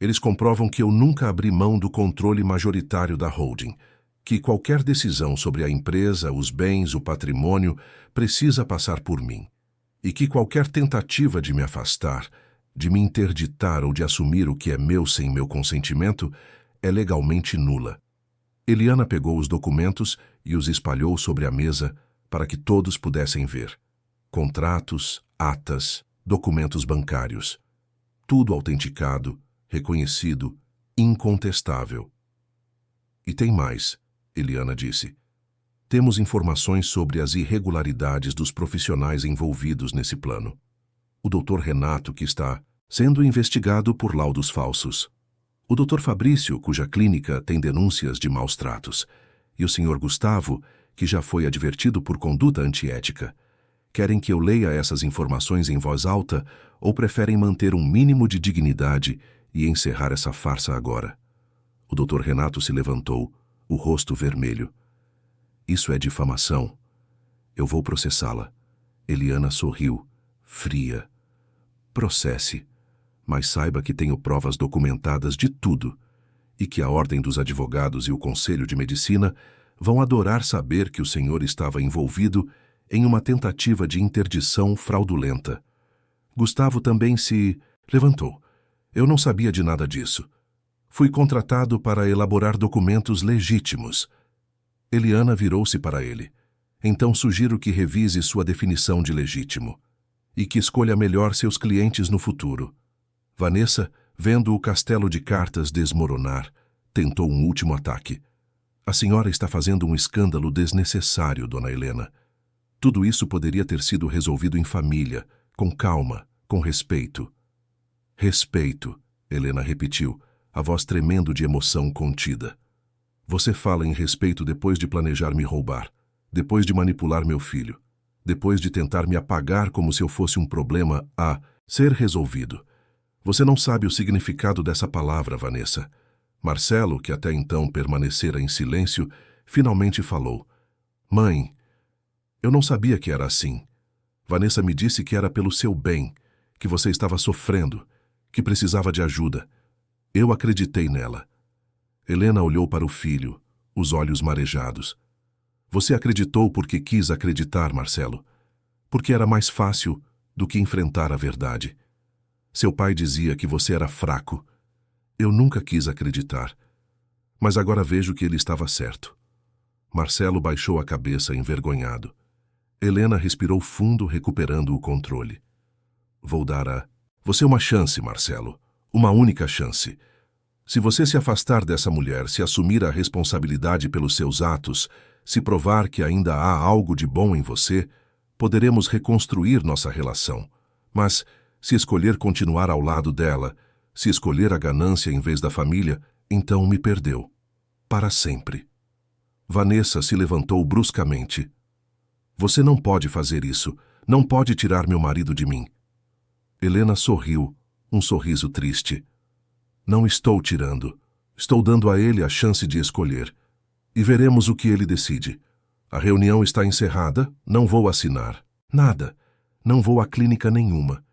Eles comprovam que eu nunca abri mão do controle majoritário da holding, que qualquer decisão sobre a empresa, os bens, o patrimônio, precisa passar por mim, e que qualquer tentativa de me afastar, de me interditar ou de assumir o que é meu sem meu consentimento, é legalmente nula. Eliana pegou os documentos e os espalhou sobre a mesa para que todos pudessem ver. Contratos, atas, documentos bancários. Tudo autenticado, reconhecido, incontestável. E tem mais, Eliana disse. Temos informações sobre as irregularidades dos profissionais envolvidos nesse plano. O Dr. Renato, que está sendo investigado por laudos falsos. O Dr. Fabrício, cuja clínica tem denúncias de maus tratos. E o Sr. Gustavo, que já foi advertido por conduta antiética. Querem que eu leia essas informações em voz alta ou preferem manter um mínimo de dignidade e encerrar essa farsa agora? O Dr. Renato se levantou, o rosto vermelho. Isso é difamação. Eu vou processá-la. Eliana sorriu, fria. Processe, mas saiba que tenho provas documentadas de tudo e que a Ordem dos Advogados e o Conselho de Medicina vão adorar saber que o senhor estava envolvido em uma tentativa de interdição fraudulenta. Gustavo também se levantou. Eu não sabia de nada disso. Fui contratado para elaborar documentos legítimos. Eliana virou-se para ele. Então sugiro que revise sua definição de legítimo e que escolha melhor seus clientes no futuro. Vanessa, vendo o castelo de cartas desmoronar, tentou um último ataque. A senhora está fazendo um escândalo desnecessário, dona Helena. Tudo isso poderia ter sido resolvido em família, com calma, com respeito. Respeito, Helena repetiu, a voz tremendo de emoção contida. Você fala em respeito depois de planejar me roubar, depois de manipular meu filho, depois de tentar me apagar como se eu fosse um problema a ser resolvido. Você não sabe o significado dessa palavra, Vanessa. Marcelo, que até então permanecera em silêncio, finalmente falou. Mãe, eu não sabia que era assim. Vanessa me disse que era pelo seu bem, que você estava sofrendo, que precisava de ajuda. Eu acreditei nela. Helena olhou para o filho, os olhos marejados. Você acreditou porque quis acreditar, Marcelo. Porque era mais fácil do que enfrentar a verdade. Seu pai dizia que você era fraco. Eu nunca quis acreditar. Mas agora vejo que ele estava certo. Marcelo baixou a cabeça envergonhado. Helena respirou fundo, recuperando o controle. Vou dar a você uma chance, Marcelo. Uma única chance. Se você se afastar dessa mulher, se assumir a responsabilidade pelos seus atos, se provar que ainda há algo de bom em você, poderemos reconstruir nossa relação. Mas, se escolher continuar ao lado dela, se escolher a ganância em vez da família, então me perdeu. Para sempre. Vanessa se levantou bruscamente. Você não pode fazer isso. Não pode tirar meu marido de mim. Helena sorriu, um sorriso triste. Não estou tirando. Estou dando a ele a chance de escolher. E veremos o que ele decide. A reunião está encerrada, não vou assinar. Nada. Não vou a clínica nenhuma.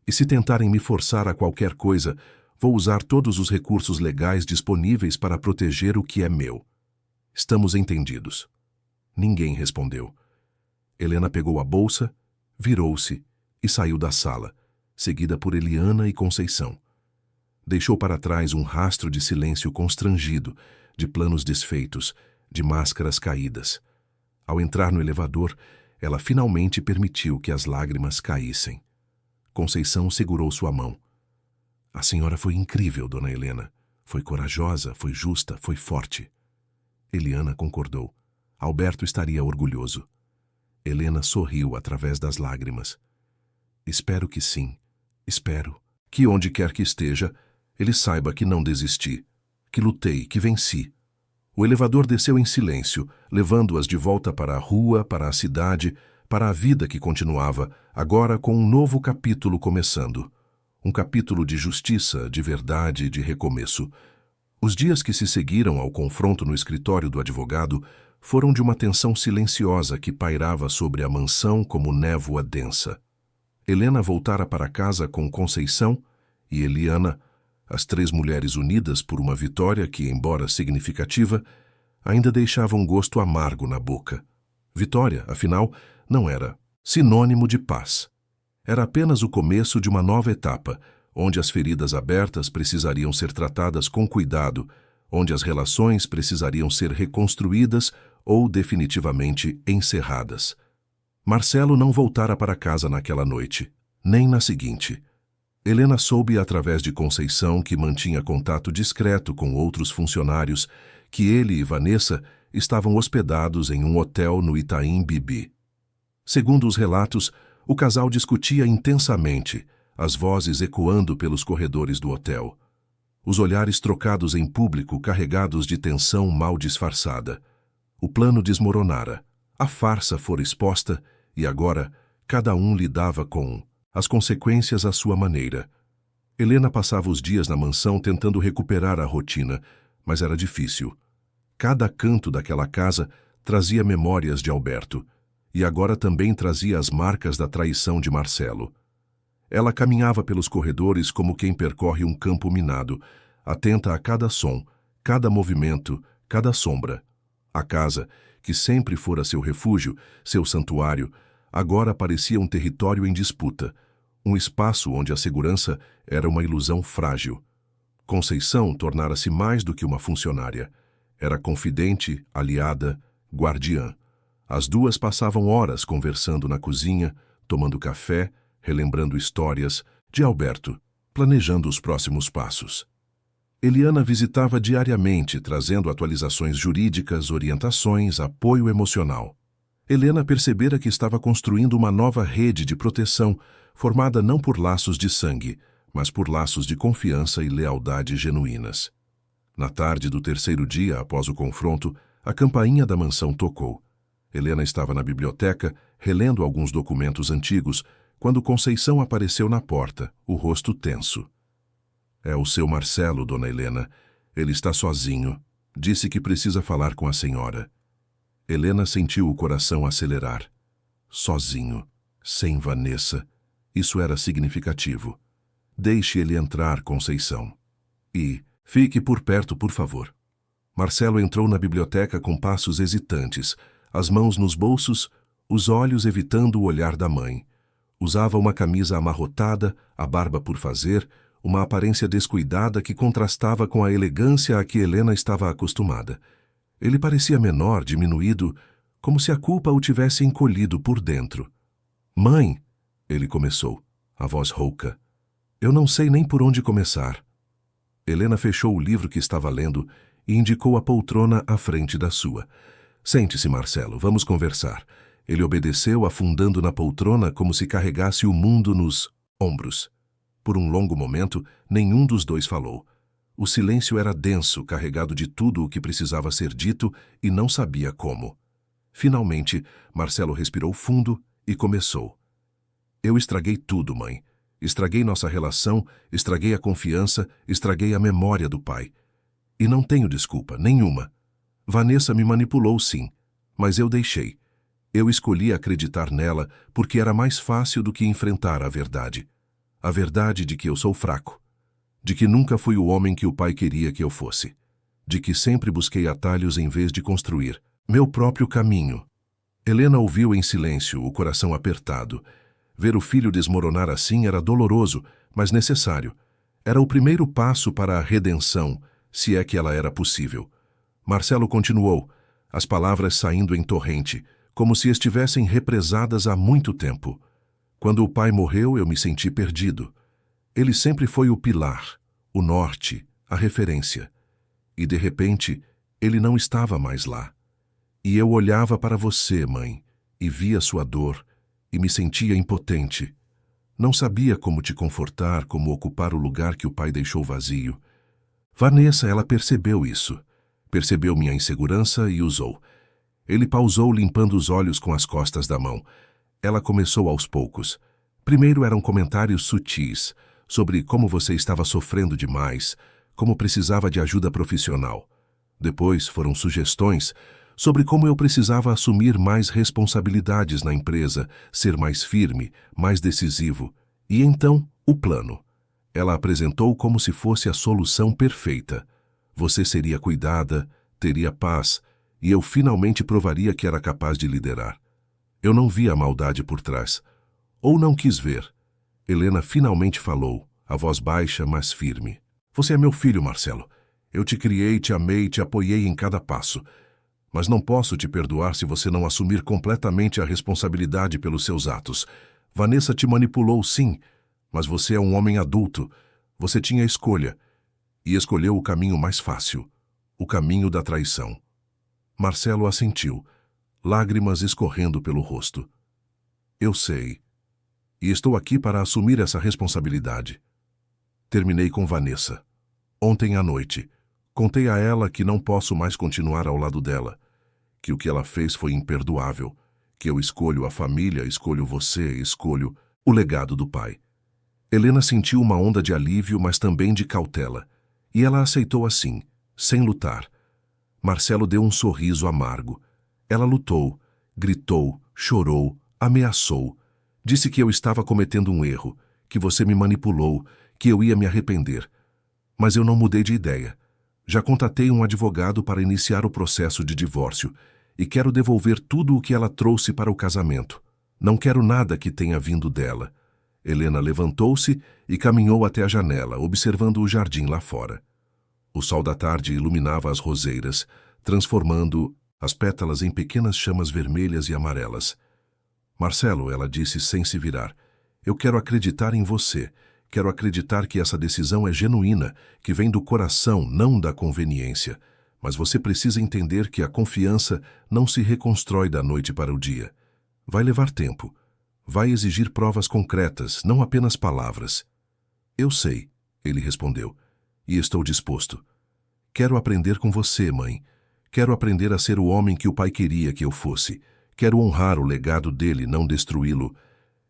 E se tentarem me forçar a qualquer coisa, vou usar todos os recursos legais disponíveis para proteger o que é meu. Estamos entendidos. Ninguém respondeu. Helena pegou a bolsa, virou-se e saiu da sala, seguida por Eliana e Conceição. Deixou para trás um rastro de silêncio constrangido, de planos desfeitos, de máscaras caídas. Ao entrar no elevador, ela finalmente permitiu que as lágrimas caíssem. Conceição segurou sua mão. A senhora foi incrível, dona Helena. Foi corajosa, foi justa, foi forte. Eliana concordou. Alberto estaria orgulhoso. Helena sorriu através das lágrimas. Espero que sim. Espero que onde quer que esteja, ele saiba que não desisti, que lutei, que venci. O elevador desceu em silêncio, levando-as de volta para a rua, para a cidade, para a vida que continuava, agora com um novo capítulo começando. Um capítulo de justiça, de verdade, de recomeço. Os dias que se seguiram ao confronto no escritório do advogado foram de uma tensão silenciosa que pairava sobre a mansão como névoa densa. Helena voltara para casa com Conceição e Eliana, as três mulheres unidas por uma vitória que, embora significativa, ainda deixava um gosto amargo na boca. Vitória, afinal, não era sinônimo de paz. Era apenas o começo de uma nova etapa, onde as feridas abertas precisariam ser tratadas com cuidado, onde as relações precisariam ser reconstruídas ou definitivamente encerradas. Marcelo não voltara para casa naquela noite, nem na seguinte. Helena soube através de Conceição, que mantinha contato discreto com outros funcionários, que ele e Vanessa estavam hospedados em um hotel no Itaim Bibi. Segundo os relatos, o casal discutia intensamente, as vozes ecoando pelos corredores do hotel. Os olhares trocados em público carregados de tensão mal disfarçada. O plano desmoronara, a farsa fora exposta e agora cada um lidava com as consequências à sua maneira. Helena passava os dias na mansão tentando recuperar a rotina, mas era difícil. Cada canto daquela casa trazia memórias de Alberto, e agora também trazia as marcas da traição de Marcelo. Ela caminhava pelos corredores como quem percorre um campo minado, atenta a cada som, cada movimento, cada sombra. A casa, que sempre fora seu refúgio, seu santuário, agora parecia um território em disputa, um espaço onde a segurança era uma ilusão frágil. Conceição tornara-se mais do que uma funcionária. Era confidente, aliada, guardiã. As duas passavam horas conversando na cozinha, tomando café, relembrando histórias de Alberto, planejando os próximos passos. Eliana visitava diariamente, trazendo atualizações jurídicas, orientações, apoio emocional. Helena percebera que estava construindo uma nova rede de proteção, formada não por laços de sangue, mas por laços de confiança e lealdade genuínas. Na tarde do terceiro dia após o confronto, a campainha da mansão tocou. Helena estava na biblioteca, relendo alguns documentos antigos, quando Conceição apareceu na porta, o rosto tenso. É o seu Marcelo, dona Helena. Ele está sozinho. Disse que precisa falar com a senhora. Helena sentiu o coração acelerar. Sozinho, sem Vanessa. Isso era significativo. Deixe ele entrar, Conceição. E fique por perto, por favor. Marcelo entrou na biblioteca com passos hesitantes, as mãos nos bolsos, os olhos evitando o olhar da mãe. Usava uma camisa amarrotada, a barba por fazer, uma aparência descuidada que contrastava com a elegância a que Helena estava acostumada. Ele parecia menor, diminuído, como se a culpa o tivesse encolhido por dentro. Mãe, ele começou, a voz rouca. Eu não sei nem por onde começar. Helena fechou o livro que estava lendo e indicou a poltrona à frente da sua. Sente-se, Marcelo, vamos conversar. Ele obedeceu, afundando na poltrona como se carregasse o mundo nos ombros. Por um longo momento, nenhum dos dois falou. O silêncio era denso, carregado de tudo o que precisava ser dito e não sabia como. Finalmente, Marcelo respirou fundo e começou. Eu estraguei tudo, mãe. Estraguei nossa relação, estraguei a confiança, estraguei a memória do pai. E não tenho desculpa, nenhuma. Vanessa me manipulou, sim, mas eu deixei. Eu escolhi acreditar nela porque era mais fácil do que enfrentar a verdade. A verdade de que eu sou fraco. De que nunca fui o homem que o pai queria que eu fosse. De que sempre busquei atalhos em vez de construir meu próprio caminho. Helena ouviu em silêncio, o coração apertado. Ver o filho desmoronar assim era doloroso, mas necessário. Era o primeiro passo para a redenção, se é que ela era possível. Marcelo continuou, as palavras saindo em torrente, como se estivessem represadas há muito tempo. Quando o pai morreu, eu me senti perdido. Ele sempre foi o pilar, o norte, a referência. E, de repente, ele não estava mais lá. E eu olhava para você, mãe, e via sua dor, e me sentia impotente. Não sabia como te confortar, como ocupar o lugar que o pai deixou vazio. Vanessa, ela percebeu isso. Percebeu minha insegurança e usou. Ele pausou, limpando os olhos com as costas da mão. Ela começou aos poucos. Primeiro eram comentários sutis, sobre como você estava sofrendo demais, como precisava de ajuda profissional. Depois foram sugestões sobre como eu precisava assumir mais responsabilidades na empresa, ser mais firme, mais decisivo. E então, o plano. Ela apresentou como se fosse a solução perfeita. Você seria cuidada, teria paz, e eu finalmente provaria que era capaz de liderar. Eu não vi a maldade por trás. Ou não quis ver. Helena finalmente falou, a voz baixa, mas firme. Você é meu filho, Marcelo. Eu te criei, te amei, te apoiei em cada passo. Mas não posso te perdoar se você não assumir completamente a responsabilidade pelos seus atos. Vanessa te manipulou, sim, mas você é um homem adulto. Você tinha escolha. E escolheu o caminho mais fácil, o caminho da traição. Marcelo assentiu, lágrimas escorrendo pelo rosto. Eu sei. E estou aqui para assumir essa responsabilidade. Terminei com Vanessa. Ontem à noite, contei a ela que não posso mais continuar ao lado dela, que o que ela fez foi imperdoável, que eu escolho a família, escolho você, escolho o legado do pai. Helena sentiu uma onda de alívio, mas também de cautela, e ela aceitou assim, sem lutar. Marcelo deu um sorriso amargo. Ela lutou, gritou, chorou, ameaçou. Disse que eu estava cometendo um erro, que você me manipulou, que eu ia me arrepender. Mas eu não mudei de ideia. Já contatei um advogado para iniciar o processo de divórcio e quero devolver tudo o que ela trouxe para o casamento. Não quero nada que tenha vindo dela. Helena levantou-se e caminhou até a janela, observando o jardim lá fora. O sol da tarde iluminava as roseiras, transformando as pétalas em pequenas chamas vermelhas e amarelas. Marcelo, ela disse sem se virar, eu quero acreditar em você. Quero acreditar que essa decisão é genuína, que vem do coração, não da conveniência. Mas você precisa entender que a confiança não se reconstrói da noite para o dia. Vai levar tempo. Vai exigir provas concretas, não apenas palavras. Eu sei, ele respondeu, e estou disposto. Quero aprender com você, mãe. Quero aprender a ser o homem que o pai queria que eu fosse. Quero honrar o legado dele, não destruí-lo.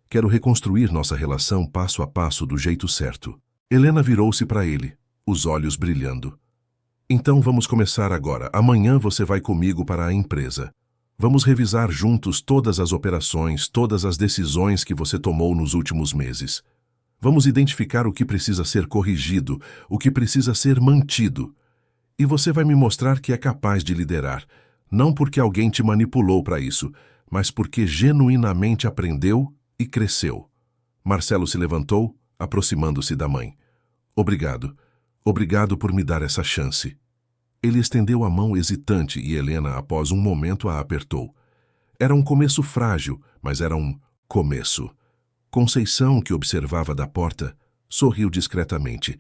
Quero reconstruir nossa relação passo a passo do jeito certo. Helena virou-se para ele, os olhos brilhando. Então vamos começar agora. Amanhã você vai comigo para a empresa. Vamos revisar juntos todas as operações, todas as decisões que você tomou nos últimos meses. Vamos identificar o que precisa ser corrigido, o que precisa ser mantido. E você vai me mostrar que é capaz de liderar, não porque alguém te manipulou para isso, mas porque genuinamente aprendeu e cresceu. Marcelo se levantou, aproximando-se da mãe. Obrigado. Obrigado por me dar essa chance. Ele estendeu a mão hesitante e Helena, após um momento, a apertou. Era um começo frágil, mas era um começo. Conceição, que observava da porta, sorriu discretamente.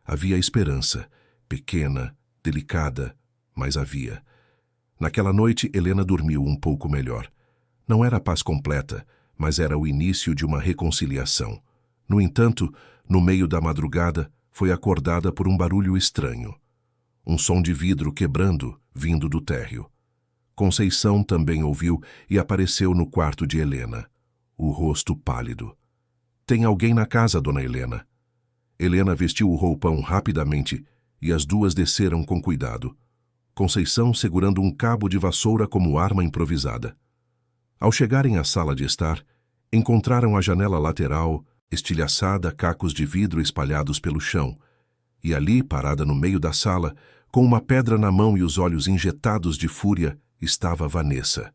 Havia esperança, pequena, delicada, mas havia. Naquela noite, Helena dormiu um pouco melhor. Não era a paz completa, mas era o início de uma reconciliação. No entanto, no meio da madrugada, foi acordada por um barulho estranho. Um som de vidro quebrando, vindo do térreo. Conceição também ouviu e apareceu no quarto de Helena, o rosto pálido. Tem alguém na casa, dona Helena. Helena vestiu o roupão rapidamente e as duas desceram com cuidado. Conceição segurando um cabo de vassoura como arma improvisada. Ao chegarem à sala de estar, encontraram a janela lateral, estilhaçada, cacos de vidro espalhados pelo chão, e ali, parada no meio da sala, com uma pedra na mão e os olhos injetados de fúria, estava Vanessa.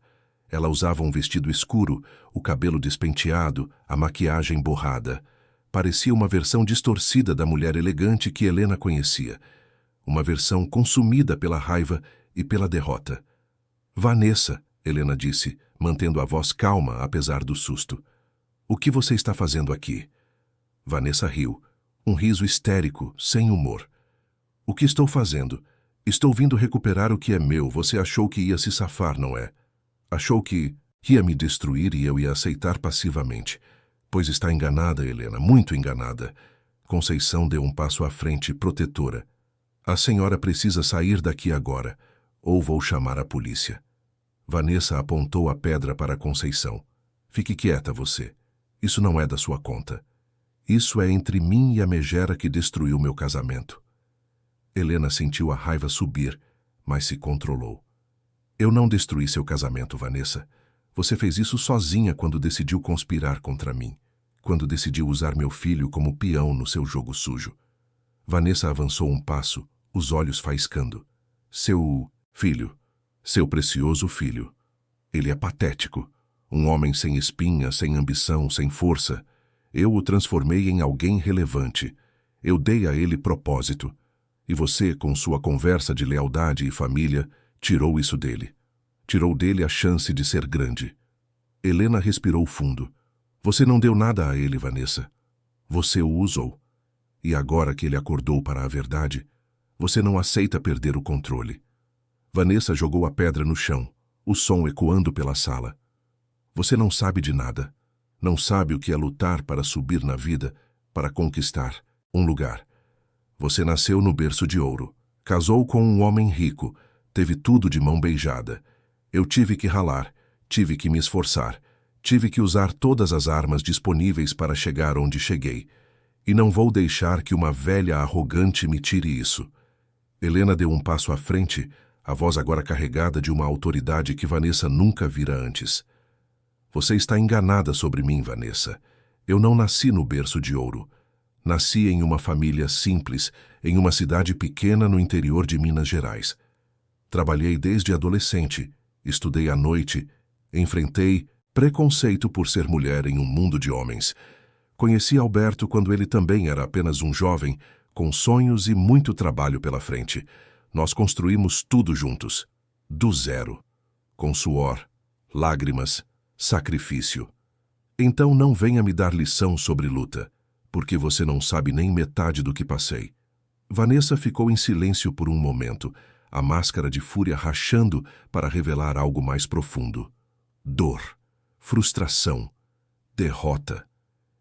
Ela usava um vestido escuro, o cabelo despenteado, a maquiagem borrada. Parecia uma versão distorcida da mulher elegante que Helena conhecia. Uma versão consumida pela raiva e pela derrota. Vanessa, Helena disse, mantendo a voz calma apesar do susto. O que você está fazendo aqui? Vanessa riu, um riso histérico, sem humor. O que estou fazendo? Estou vindo recuperar o que é meu. Você achou que ia se safar, não é? Achou que ia me destruir e eu ia aceitar passivamente. Pois está enganada, Helena, muito enganada. Conceição deu um passo à frente, protetora. A senhora precisa sair daqui agora, ou vou chamar a polícia. Vanessa apontou a pedra para Conceição. Fique quieta, você. Isso não é da sua conta. Isso é entre mim e a megera que destruiu meu casamento. Helena sentiu a raiva subir, mas se controlou. Eu não destruí seu casamento, Vanessa. Você fez isso sozinha quando decidiu conspirar contra mim, quando decidiu usar meu filho como peão no seu jogo sujo. Vanessa avançou um passo, os olhos faiscando. Seu filho, seu precioso filho. Ele é patético. Um homem sem espinha, sem ambição, sem força. Eu o transformei em alguém relevante. Eu dei a ele propósito. E você, com sua conversa de lealdade e família, tirou isso dele. Tirou dele a chance de ser grande. Helena respirou fundo. Você não deu nada a ele, Vanessa. Você o usou. E agora que ele acordou para a verdade, você não aceita perder o controle. Vanessa jogou a pedra no chão, o som ecoando pela sala. Você não sabe de nada. Não sabe o que é lutar para subir na vida, para conquistar um lugar. Você nasceu no berço de ouro, casou com um homem rico, teve tudo de mão beijada. Eu tive que ralar, tive que me esforçar, tive que usar todas as armas disponíveis para chegar onde cheguei. E não vou deixar que uma velha arrogante me tire isso. Helena deu um passo à frente, a voz agora carregada de uma autoridade que Vanessa nunca vira antes. Você está enganada sobre mim, Vanessa. Eu não nasci no berço de ouro. Nasci em uma família simples, em uma cidade pequena no interior de Minas Gerais. Trabalhei desde adolescente, estudei à noite, enfrentei preconceito por ser mulher em um mundo de homens. Conheci Alberto quando ele também era apenas um jovem, com sonhos e muito trabalho pela frente. Nós construímos tudo juntos, do zero, com suor, lágrimas, sacrifício. Então não venha me dar lição sobre luta, porque você não sabe nem metade do que passei. Vanessa ficou em silêncio por um momento, a máscara de fúria rachando para revelar algo mais profundo. Dor, frustração, derrota.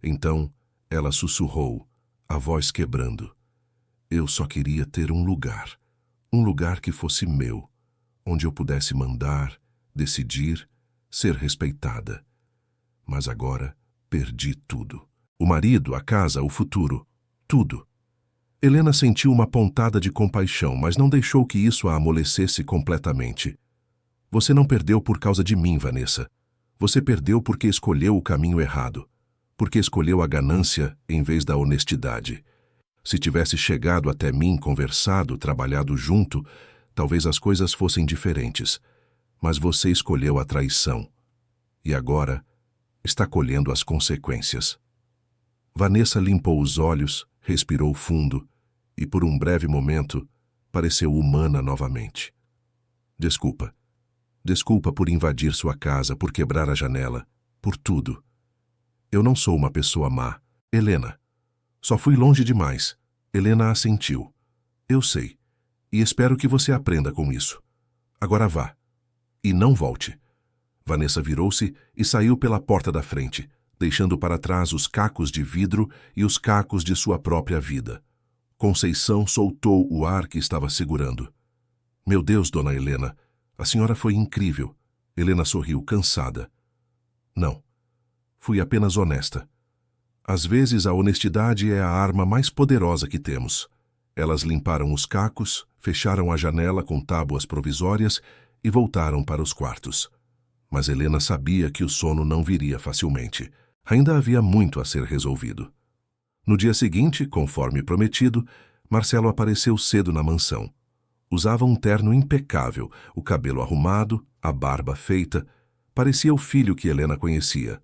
Então, ela sussurrou, a voz quebrando. Eu só queria ter um lugar que fosse meu, onde eu pudesse mandar, decidir, ser respeitada. Mas agora perdi tudo. O marido, a casa, o futuro, tudo. Helena sentiu uma pontada de compaixão, mas não deixou que isso a amolecesse completamente. Você não perdeu por causa de mim, Vanessa. Você perdeu porque escolheu o caminho errado. Porque escolheu a ganância em vez da honestidade. Se tivesse chegado até mim, conversado, trabalhado junto, talvez as coisas fossem diferentes. Mas você escolheu a traição. E agora está colhendo as consequências. Vanessa limpou os olhos, respirou fundo e, por um breve momento, pareceu humana novamente. Desculpa. Desculpa por invadir sua casa, por quebrar a janela, por tudo. Eu não sou uma pessoa má, Helena. Só fui longe demais. Helena assentiu. Eu sei. E espero que você aprenda com isso. Agora vá. E não volte. Vanessa virou-se e saiu pela porta da frente, deixando para trás os cacos de vidro e os cacos de sua própria vida. Conceição soltou o ar que estava segurando. Meu Deus, dona Helena, a senhora foi incrível. Helena sorriu, cansada. Não. Fui apenas honesta. Às vezes a honestidade é a arma mais poderosa que temos. Elas limparam os cacos, fecharam a janela com tábuas provisórias e voltaram para os quartos. Mas Helena sabia que o sono não viria facilmente. Ainda havia muito a ser resolvido. No dia seguinte, conforme prometido, Marcelo apareceu cedo na mansão. Usava um terno impecável, o cabelo arrumado, a barba feita. Parecia o filho que Helena conhecia.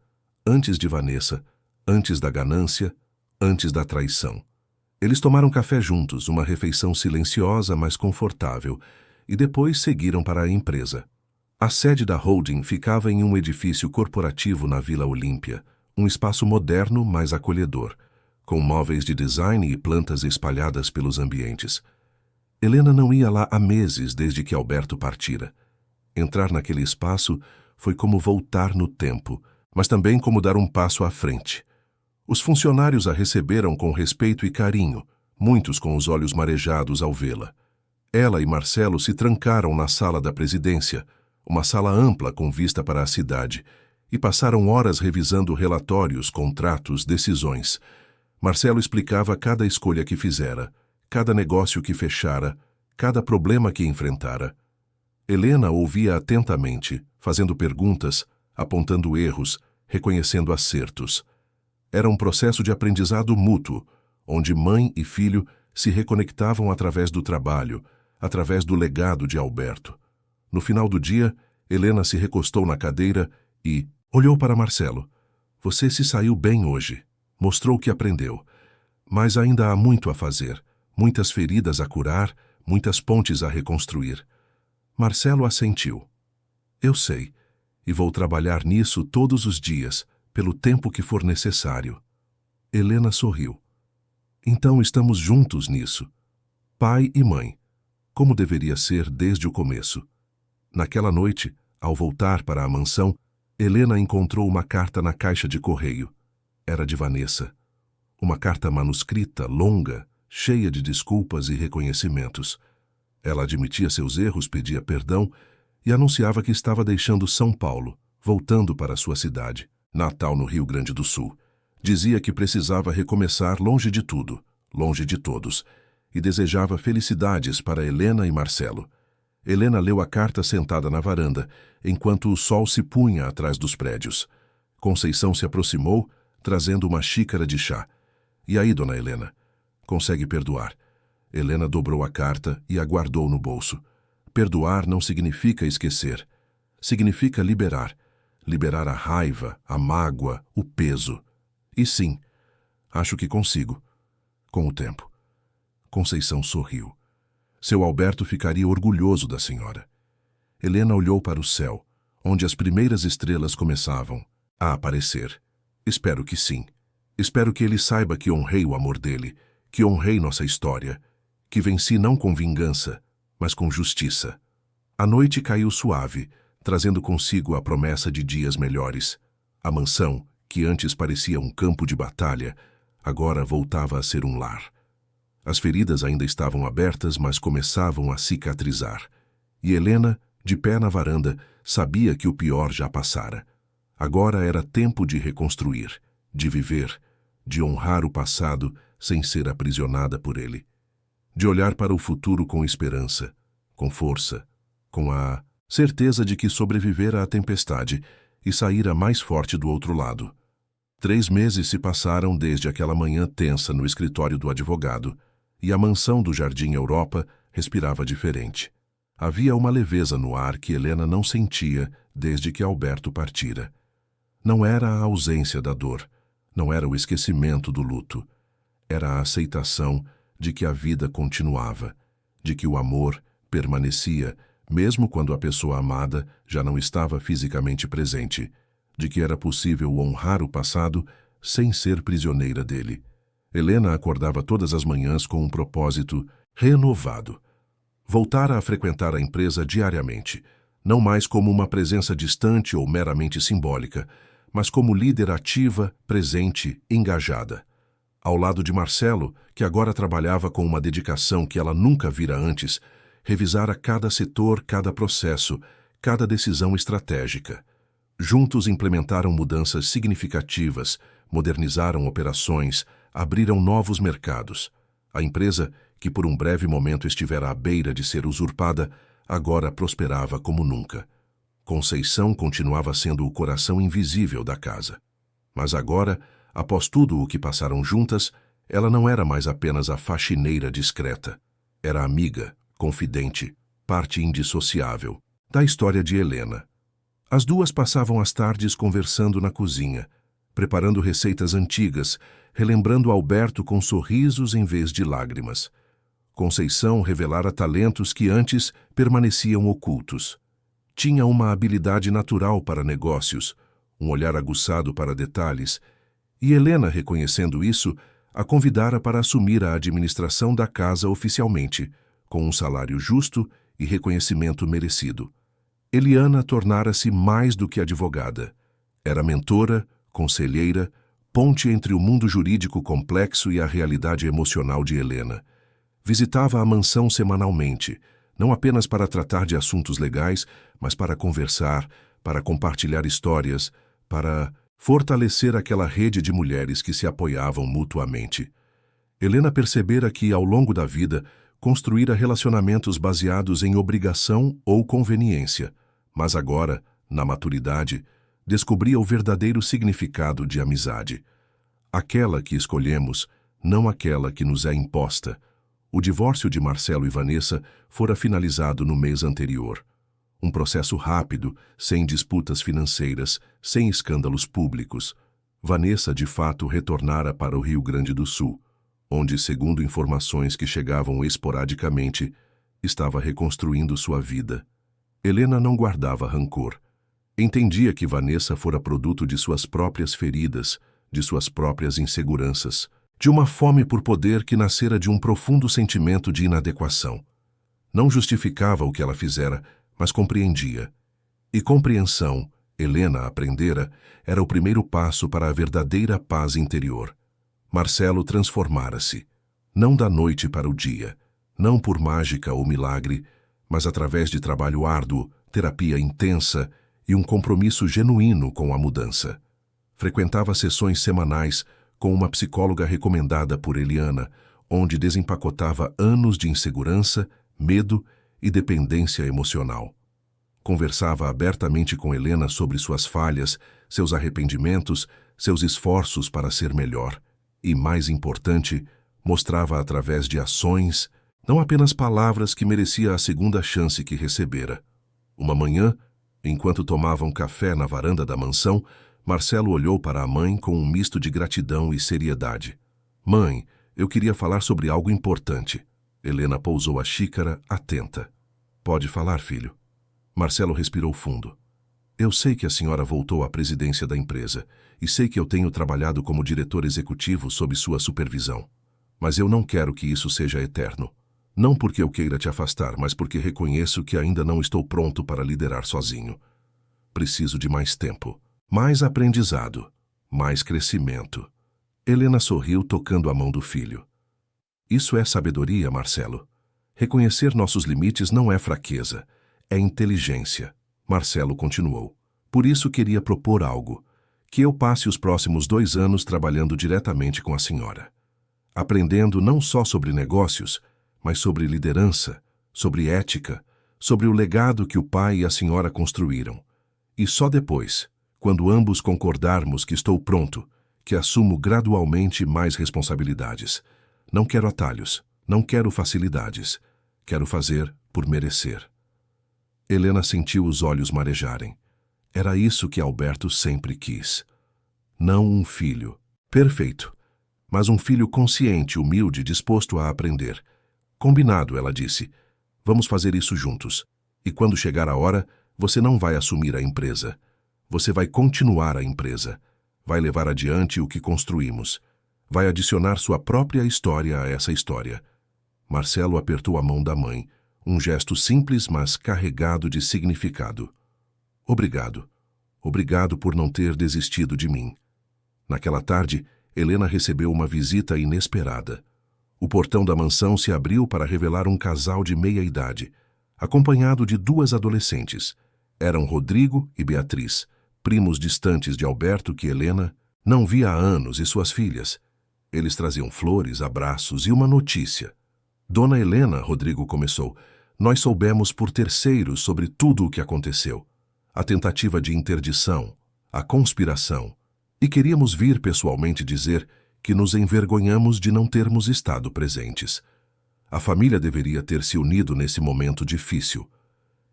Antes de Vanessa, antes da ganância, antes da traição. Eles tomaram café juntos, uma refeição silenciosa, mas confortável, e depois seguiram para a empresa. A sede da holding ficava em um edifício corporativo na Vila Olímpia, um espaço moderno, mas acolhedor, com móveis de design e plantas espalhadas pelos ambientes. Helena não ia lá há meses desde que Alberto partira. Entrar naquele espaço foi como voltar no tempo, mas também como dar um passo à frente. Os funcionários a receberam com respeito e carinho, muitos com os olhos marejados ao vê-la. Ela e Marcelo se trancaram na sala da presidência, uma sala ampla com vista para a cidade, e passaram horas revisando relatórios, contratos, decisões. Marcelo explicava cada escolha que fizera, cada negócio que fechara, cada problema que enfrentara. Helena ouvia atentamente, fazendo perguntas, apontando erros, reconhecendo acertos. Era um processo de aprendizado mútuo, onde mãe e filho se reconectavam através do trabalho, através do legado de Alberto. No final do dia, Helena se recostou na cadeira e olhou para Marcelo. Você se saiu bem hoje. Mostrou que aprendeu. Mas ainda há muito a fazer, muitas feridas a curar, muitas pontes a reconstruir. Marcelo assentiu. Eu sei, e vou trabalhar nisso todos os dias, pelo tempo que for necessário. Helena sorriu. Então estamos juntos nisso. Pai e mãe, como deveria ser desde o começo. Naquela noite, ao voltar para a mansão, Helena encontrou uma carta na caixa de correio. Era de Vanessa. Uma carta manuscrita, longa, cheia de desculpas e reconhecimentos. Ela admitia seus erros, pedia perdão e anunciava que estava deixando São Paulo, voltando para sua cidade, natal no Rio Grande do Sul. Dizia que precisava recomeçar longe de tudo, longe de todos, e desejava felicidades para Helena e Marcelo. Helena leu a carta sentada na varanda, enquanto o sol se punha atrás dos prédios. Conceição se aproximou, trazendo uma xícara de chá. E aí, dona Helena? Consegue perdoar? Helena dobrou a carta e a guardou no bolso. Perdoar não significa esquecer. Significa liberar. Liberar a raiva, a mágoa, o peso. E sim, acho que consigo. Com o tempo. Conceição sorriu. Seu Alberto ficaria orgulhoso da senhora. Helena olhou para o céu, onde as primeiras estrelas começavam a aparecer. Espero que sim. Espero que ele saiba que honrei o amor dele, que honrei nossa história, que venci não com vingança, mas com justiça. A noite caiu suave, trazendo consigo a promessa de dias melhores. A mansão, que antes parecia um campo de batalha, agora voltava a ser um lar. As feridas ainda estavam abertas, mas começavam a cicatrizar. E Helena, de pé na varanda, sabia que o pior já passara. Agora era tempo de reconstruir, de viver, de honrar o passado sem ser aprisionada por ele. De olhar para o futuro com esperança, com força, com a certeza de que sobrevivera à tempestade e saíra mais forte do outro lado. 3 meses se passaram desde aquela manhã tensa no escritório do advogado, e a mansão do Jardim Europa respirava diferente. Havia uma leveza no ar que Helena não sentia desde que Alberto partira. Não era a ausência da dor, não era o esquecimento do luto. Era a aceitação de que a vida continuava, de que o amor permanecia, mesmo quando a pessoa amada já não estava fisicamente presente, de que era possível honrar o passado sem ser prisioneira dele. Helena acordava todas as manhãs com um propósito renovado. Voltara a frequentar a empresa diariamente, não mais como uma presença distante ou meramente simbólica, mas como líder ativa, presente, engajada. Ao lado de Marcelo, que agora trabalhava com uma dedicação que ela nunca vira antes, revisara cada setor, cada processo, cada decisão estratégica. Juntos implementaram mudanças significativas, modernizaram operações, abriram novos mercados. A empresa, que por um breve momento estivera à beira de ser usurpada, agora prosperava como nunca. Conceição continuava sendo o coração invisível da casa. Mas agora, após tudo o que passaram juntas, ela não era mais apenas a faxineira discreta. Era amiga, confidente, parte indissociável da história de Helena. As duas passavam as tardes conversando na cozinha, preparando receitas antigas, relembrando Alberto com sorrisos em vez de lágrimas. Conceição revelara talentos que antes permaneciam ocultos. Tinha uma habilidade natural para negócios, um olhar aguçado para detalhes, e Helena, reconhecendo isso, a convidara para assumir a administração da casa oficialmente, com um salário justo e reconhecimento merecido. Eliana tornara-se mais do que advogada. Era mentora, conselheira, ponte entre o mundo jurídico complexo e a realidade emocional de Helena. Visitava a mansão semanalmente, não apenas para tratar de assuntos legais, mas para conversar, para compartilhar histórias, para fortalecer aquela rede de mulheres que se apoiavam mutuamente. Helena percebera que, ao longo da vida, construíra relacionamentos baseados em obrigação ou conveniência, mas agora, na maturidade, descobria o verdadeiro significado de amizade. Aquela que escolhemos, não aquela que nos é imposta. O divórcio de Marcelo e Vanessa fora finalizado no mês anterior. Um processo rápido, sem disputas financeiras, sem escândalos públicos. Vanessa, de fato, retornara para o Rio Grande do Sul, onde, segundo informações que chegavam esporadicamente, estava reconstruindo sua vida. Helena não guardava rancor. Entendia que Vanessa fora produto de suas próprias feridas, de suas próprias inseguranças, de uma fome por poder que nascera de um profundo sentimento de inadequação. Não justificava o que ela fizera, mas compreendia. E compreensão, Helena aprendera, era o primeiro passo para a verdadeira paz interior. Marcelo transformara-se, não da noite para o dia, não por mágica ou milagre, mas através de trabalho árduo, terapia intensa e um compromisso genuíno com a mudança. Frequentava sessões semanais com uma psicóloga recomendada por Eliana, onde desempacotava anos de insegurança, medo e dependência emocional. Conversava abertamente com Helena sobre suas falhas, seus arrependimentos, seus esforços para ser melhor. E, mais importante, mostrava através de ações, não apenas palavras, que merecia a segunda chance que recebera. Uma manhã, enquanto tomavam café na varanda da mansão, Marcelo olhou para a mãe com um misto de gratidão e seriedade. "Mãe, eu queria falar sobre algo importante." Helena pousou a xícara, atenta. "Pode falar, filho." Marcelo respirou fundo. "Eu sei que a senhora voltou à presidência da empresa e sei que eu tenho trabalhado como diretor executivo sob sua supervisão. Mas eu não quero que isso seja eterno. Não porque eu queira te afastar, mas porque reconheço que ainda não estou pronto para liderar sozinho. Preciso de mais tempo, mais aprendizado, mais crescimento." Helena sorriu, tocando a mão do filho. "Isso é sabedoria, Marcelo. Reconhecer nossos limites não é fraqueza, é inteligência." Marcelo continuou. "Por isso queria propor algo, que eu passe os próximos 2 anos trabalhando diretamente com a senhora. Aprendendo não só sobre negócios, mas sobre liderança, sobre ética, sobre o legado que o pai e a senhora construíram. E só depois, quando ambos concordarmos que estou pronto, que assumo gradualmente mais responsabilidades. Não quero atalhos, não quero facilidades. Quero fazer por merecer." Helena sentiu os olhos marejarem. Era isso que Alberto sempre quis. Não um filho perfeito, mas um filho consciente, humilde, disposto a aprender. "Combinado", ela disse. "Vamos fazer isso juntos. E quando chegar a hora, você não vai assumir a empresa. Você vai continuar a empresa. Vai levar adiante o que construímos. Vai adicionar sua própria história a essa história." Marcelo apertou a mão da mãe, um gesto simples, mas carregado de significado. "Obrigado. Obrigado por não ter desistido de mim." Naquela tarde, Helena recebeu uma visita inesperada. O portão da mansão se abriu para revelar um casal de meia-idade, acompanhado de 2 adolescentes. Eram Rodrigo e Beatriz, primos distantes de Alberto que Helena não via há anos, e suas filhas. Eles traziam flores, abraços e uma notícia. "Dona Helena", Rodrigo começou, "nós soubemos por terceiros sobre tudo o que aconteceu. A tentativa de interdição, a conspiração. E queríamos vir pessoalmente dizer que nos envergonhamos de não termos estado presentes. A família deveria ter se unido nesse momento difícil."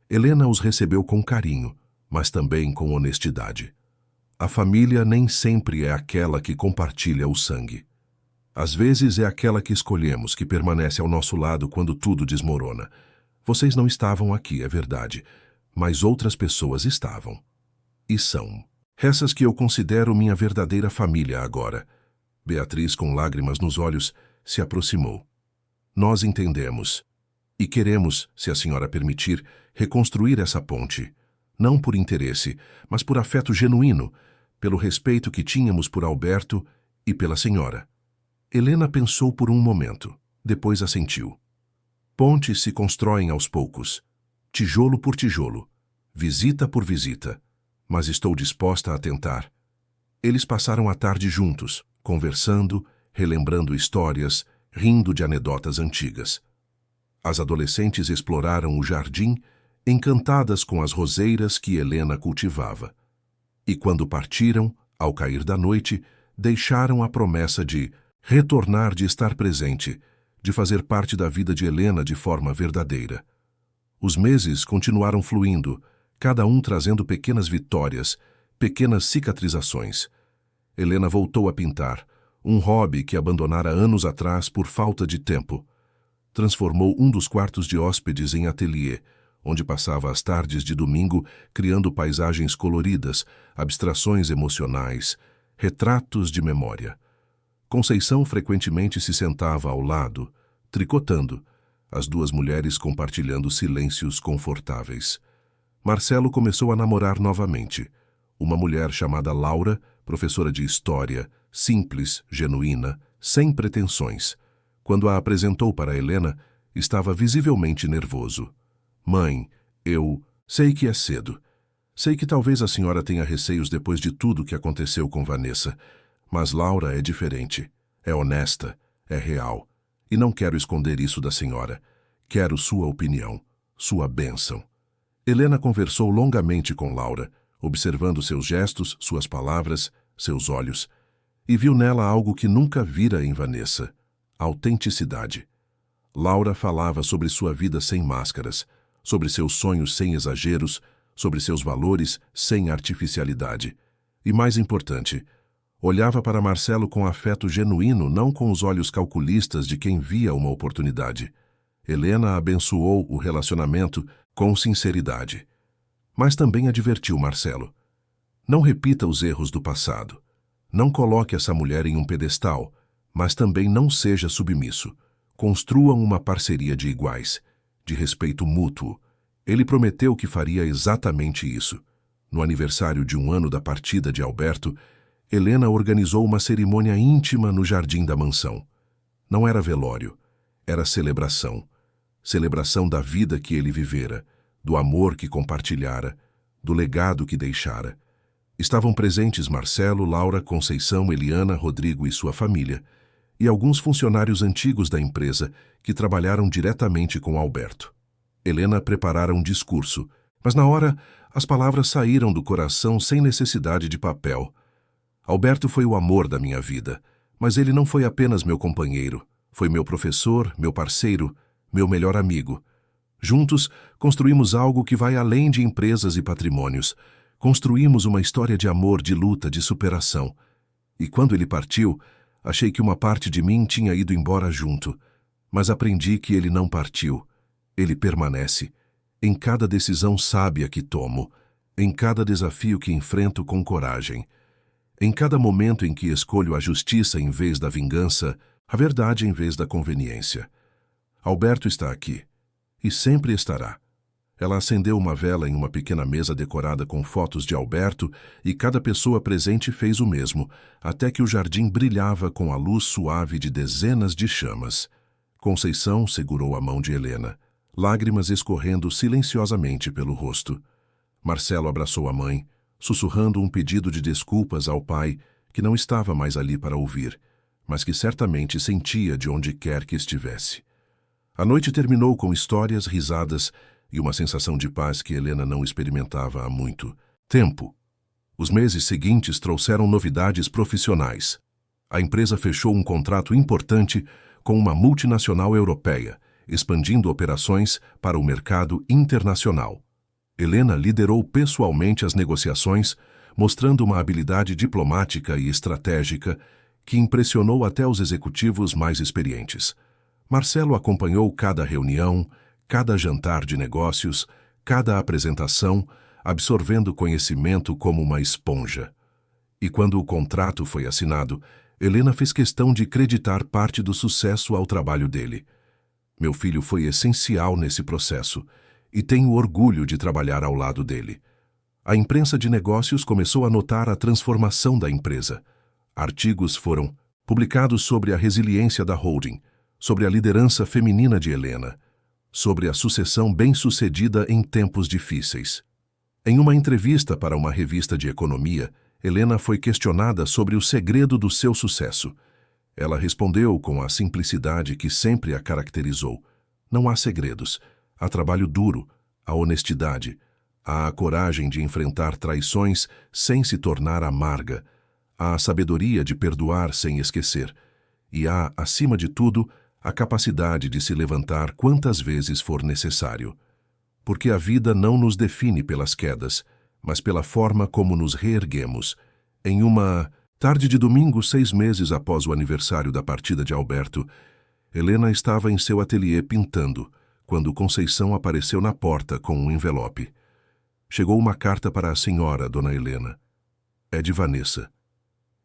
Helena os recebeu com carinho, mas também com honestidade. A família nem sempre é aquela que compartilha o sangue. Às vezes é aquela que escolhemos, que permanece ao nosso lado quando tudo desmorona. Vocês não estavam aqui, é verdade, mas outras pessoas estavam. E são. Essas que eu considero minha verdadeira família agora. Beatriz, com lágrimas nos olhos, se aproximou. "Nós entendemos e queremos, se a senhora permitir, reconstruir essa ponte. Não por interesse, mas por afeto genuíno, pelo respeito que tínhamos por Alberto e pela senhora." Helena pensou por um momento, depois assentiu. "Pontes se constroem aos poucos, tijolo por tijolo, visita por visita, mas estou disposta a tentar." Eles passaram a tarde juntos, conversando, relembrando histórias, rindo de anedotas antigas. As adolescentes exploraram o jardim, encantadas com as roseiras que Helena cultivava. E quando partiram, ao cair da noite, deixaram a promessa de retornar, de estar presente, de fazer parte da vida de Helena de forma verdadeira. Os meses continuaram fluindo, cada um trazendo pequenas vitórias, pequenas cicatrizações. Helena voltou a pintar, um hobby que abandonara anos atrás por falta de tempo. Transformou um dos quartos de hóspedes em ateliê, onde passava as tardes de domingo criando paisagens coloridas, abstrações emocionais, retratos de memória. Conceição frequentemente se sentava ao lado, tricotando, as duas mulheres compartilhando silêncios confortáveis. Marcelo começou a namorar novamente. Uma mulher chamada Laura, professora de história, simples, genuína, sem pretensões. Quando a apresentou para Helena, estava visivelmente nervoso. Mãe, eu sei que é cedo. Sei que talvez a senhora tenha receios depois de tudo que aconteceu com Vanessa, mas Laura é diferente, é honesta, é real. E não quero esconder isso da senhora. Quero sua opinião, sua bênção. Helena conversou longamente com Laura, observando seus gestos, suas palavras, seus olhos, e viu nela algo que nunca vira em Vanessa: autenticidade. Laura falava sobre sua vida sem máscaras, sobre seus sonhos sem exageros, sobre seus valores sem artificialidade. E mais importante, olhava para Marcelo com afeto genuíno, não com os olhos calculistas de quem via uma oportunidade. Helena abençoou o relacionamento com sinceridade. Mas também advertiu Marcelo: não repita os erros do passado. Não coloque essa mulher em um pedestal, mas também não seja submisso. Construam uma parceria de iguais, de respeito mútuo. Ele prometeu que faria exatamente isso. No aniversário de 1 ano da partida de Alberto, Helena organizou uma cerimônia íntima no jardim da mansão. Não era velório, era celebração. Celebração da vida que ele vivera, do amor que compartilhara, do legado que deixara. Estavam presentes Marcelo, Laura, Conceição, Eliana, Rodrigo e sua família, e alguns funcionários antigos da empresa que trabalharam diretamente com Alberto. Helena preparara um discurso, mas na hora as palavras saíram do coração sem necessidade de papel. Alberto foi o amor da minha vida, mas ele não foi apenas meu companheiro, foi meu professor, meu parceiro, meu melhor amigo. Juntos, construímos algo que vai além de empresas e patrimônios. Construímos uma história de amor, de luta, de superação. E quando ele partiu, achei que uma parte de mim tinha ido embora junto. Mas aprendi que ele não partiu. Ele permanece. Em cada decisão sábia que tomo, em cada desafio que enfrento com coragem, em cada momento em que escolho a justiça em vez da vingança, a verdade em vez da conveniência. Alberto está aqui. E sempre estará. Ela acendeu uma vela em uma pequena mesa decorada com fotos de Alberto e cada pessoa presente fez o mesmo, até que o jardim brilhava com a luz suave de dezenas de chamas. Conceição segurou a mão de Helena, lágrimas escorrendo silenciosamente pelo rosto. Marcelo abraçou a mãe, sussurrando um pedido de desculpas ao pai, que não estava mais ali para ouvir, mas que certamente sentia de onde quer que estivesse. A noite terminou com histórias, risadas e uma sensação de paz que Helena não experimentava há muito tempo. Os meses seguintes trouxeram novidades profissionais. A empresa fechou um contrato importante com uma multinacional europeia, expandindo operações para o mercado internacional. Helena liderou pessoalmente as negociações, mostrando uma habilidade diplomática e estratégica que impressionou até os executivos mais experientes. Marcelo acompanhou cada reunião, cada jantar de negócios, cada apresentação, absorvendo conhecimento como uma esponja. E quando o contrato foi assinado, Helena fez questão de creditar parte do sucesso ao trabalho dele. Meu filho foi essencial nesse processo e tenho orgulho de trabalhar ao lado dele. A imprensa de negócios começou a notar a transformação da empresa. Artigos foram publicados sobre a resiliência da holding, sobre a liderança feminina de Helena, sobre a sucessão bem-sucedida em tempos difíceis. Em uma entrevista para uma revista de economia, Helena foi questionada sobre o segredo do seu sucesso. Ela respondeu com a simplicidade que sempre a caracterizou: Não há segredos. Há trabalho duro, há honestidade, há a coragem de enfrentar traições sem se tornar amarga, há a sabedoria de perdoar sem esquecer, e há, acima de tudo, a capacidade de se levantar quantas vezes for necessário. Porque a vida não nos define pelas quedas, mas pela forma como nos reerguemos. Em uma tarde de domingo, 6 meses após o aniversário da partida de Alberto, Helena estava em seu ateliê pintando, quando Conceição apareceu na porta com um envelope. Chegou uma carta para a senhora, dona Helena. É de Vanessa.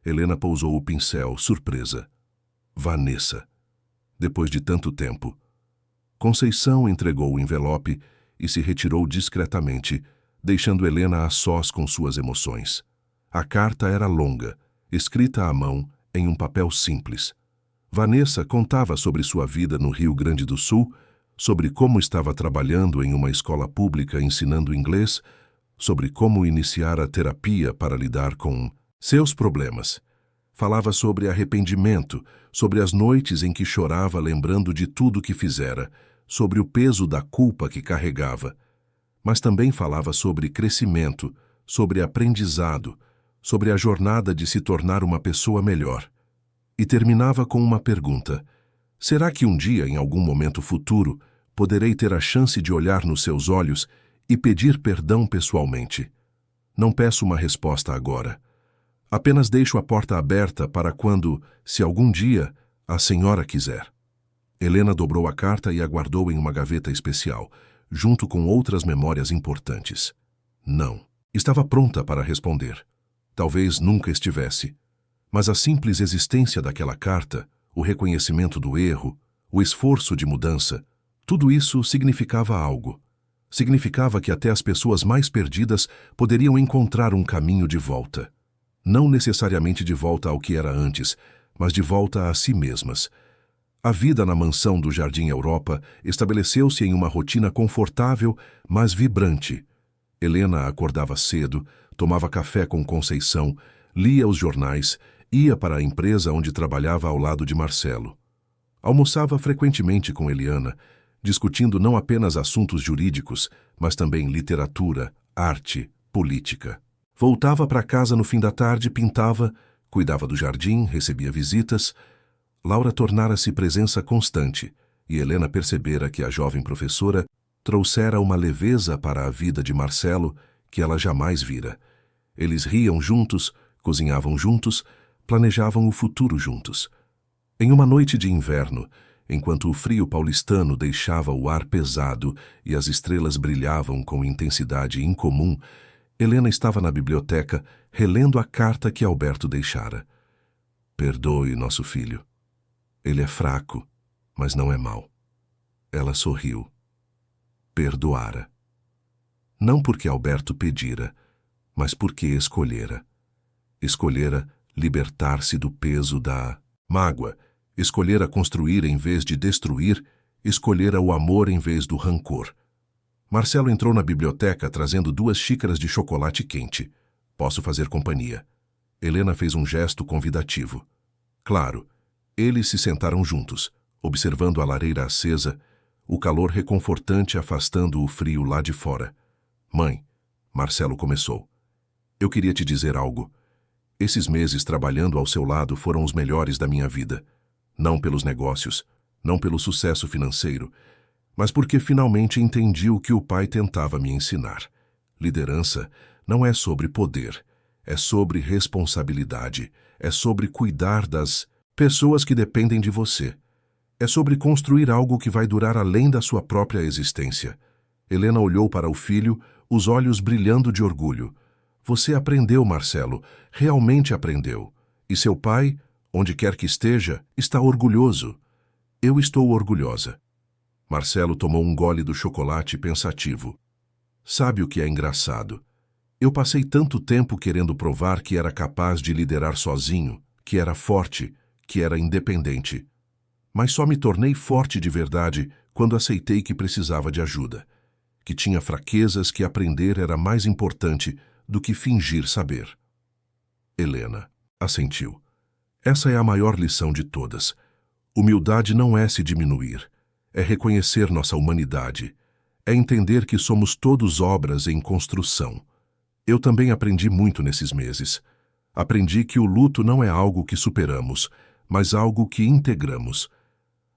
Helena pousou o pincel, surpresa. Vanessa. Depois de tanto tempo. Conceição entregou o envelope e se retirou discretamente, deixando Helena a sós com suas emoções. A carta era longa, escrita à mão, em um papel simples. Vanessa contava sobre sua vida no Rio Grande do Sul, sobre como estava trabalhando em uma escola pública ensinando inglês, sobre como iniciar a terapia para lidar com seus problemas. Falava sobre arrependimento, sobre as noites em que chorava lembrando de tudo que fizera, sobre o peso da culpa que carregava. Mas também falava sobre crescimento, sobre aprendizado, sobre a jornada de se tornar uma pessoa melhor. E terminava com uma pergunta: será que um dia, em algum momento futuro, poderei ter a chance de olhar nos seus olhos e pedir perdão pessoalmente? Não peço uma resposta agora. Apenas deixo a porta aberta para quando, se algum dia, a senhora quiser. Helena dobrou a carta e a guardou em uma gaveta especial, junto com outras memórias importantes. Não. Estava pronta para responder. Talvez nunca estivesse. Mas a simples existência daquela carta, o reconhecimento do erro, o esforço de mudança, tudo isso significava algo. Significava que até as pessoas mais perdidas poderiam encontrar um caminho de volta. Não necessariamente de volta ao que era antes, mas de volta a si mesmas. A vida na mansão do Jardim Europa estabeleceu-se em uma rotina confortável, mas vibrante. Helena acordava cedo, tomava café com Conceição, lia os jornais, ia para a empresa onde trabalhava ao lado de Marcelo. Almoçava frequentemente com Eliana, discutindo não apenas assuntos jurídicos, mas também literatura, arte, política. Voltava para casa no fim da tarde, pintava, cuidava do jardim, recebia visitas. Laura tornara-se presença constante, e Helena percebera que a jovem professora trouxera uma leveza para a vida de Marcelo que ela jamais vira. Eles riam juntos, cozinhavam juntos, planejavam o futuro juntos. Em uma noite de inverno, enquanto o frio paulistano deixava o ar pesado e as estrelas brilhavam com intensidade incomum, Helena estava na biblioteca, relendo a carta que Alberto deixara. Perdoe nosso filho. Ele é fraco, mas não é mau. Ela sorriu. Perdoara. Não porque Alberto pedira, mas porque escolhera. Escolhera libertar-se do peso da mágoa, escolhera construir em vez de destruir, escolhera o amor em vez do rancor. Marcelo entrou na biblioteca trazendo 2 xícaras de chocolate quente. Posso fazer companhia. Helena fez um gesto convidativo. Claro, eles se sentaram juntos, observando a lareira acesa, o calor reconfortante afastando o frio lá de fora. Mãe, Marcelo começou. Eu queria te dizer algo. Esses meses trabalhando ao seu lado foram os melhores da minha vida. Não pelos negócios, não pelo sucesso financeiro, mas porque finalmente entendi o que o pai tentava me ensinar. Liderança não é sobre poder, é sobre responsabilidade, é sobre cuidar das pessoas que dependem de você. É sobre construir algo que vai durar além da sua própria existência. Helena olhou para o filho, os olhos brilhando de orgulho. Você aprendeu, Marcelo, realmente aprendeu. E seu pai, onde quer que esteja, está orgulhoso. Eu estou orgulhosa. Marcelo tomou um gole do chocolate pensativo. Sabe o que é engraçado? Eu passei tanto tempo querendo provar que era capaz de liderar sozinho, que era forte, que era independente. Mas só me tornei forte de verdade quando aceitei que precisava de ajuda, que tinha fraquezas que aprender era mais importante do que fingir saber. Helena assentiu. Essa é a maior lição de todas. Humildade não é se diminuir, é reconhecer nossa humanidade, é entender que somos todos obras em construção. Eu também aprendi muito nesses meses. Aprendi que o luto não é algo que superamos, mas algo que integramos.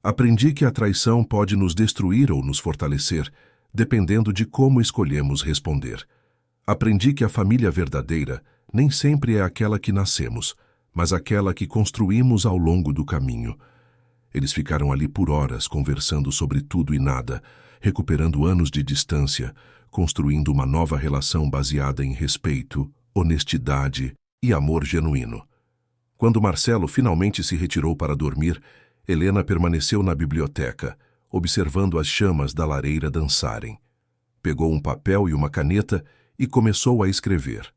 Aprendi que a traição pode nos destruir ou nos fortalecer, dependendo de como escolhemos responder. Aprendi que a família verdadeira nem sempre é aquela que nascemos, mas aquela que construímos ao longo do caminho. Eles ficaram ali por horas conversando sobre tudo e nada, recuperando anos de distância, construindo uma nova relação baseada em respeito, honestidade e amor genuíno. Quando Marcelo finalmente se retirou para dormir, Helena permaneceu na biblioteca, observando as chamas da lareira dançarem. Pegou um papel e uma caneta e começou a escrever.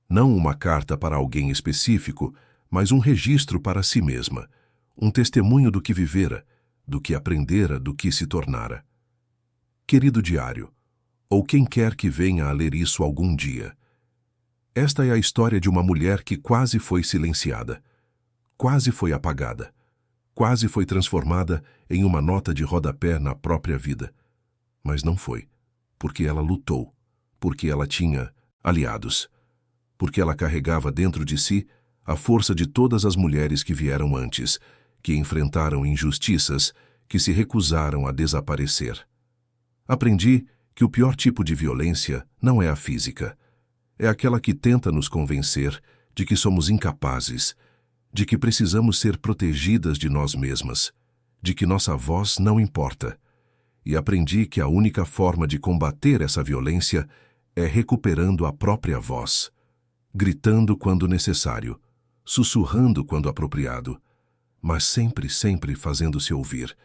Não uma carta para alguém específico, mas um registro para si mesma, um testemunho do que vivera, do que aprendera, do que se tornara. Querido diário, ou quem quer que venha a ler isso algum dia, esta é a história de uma mulher que quase foi silenciada, quase foi apagada, quase foi transformada em uma nota de rodapé na própria vida. Mas não foi, porque ela lutou, porque ela tinha aliados, porque ela carregava dentro de si a força de todas as mulheres que vieram antes, que enfrentaram injustiças, que se recusaram a desaparecer. Aprendi que o pior tipo de violência não é a física. É aquela que tenta nos convencer de que somos incapazes, de que precisamos ser protegidas de nós mesmas, de que nossa voz não importa. E aprendi que a única forma de combater essa violência é recuperando a própria voz, gritando quando necessário, sussurrando quando apropriado, mas sempre, sempre fazendo-se ouvir.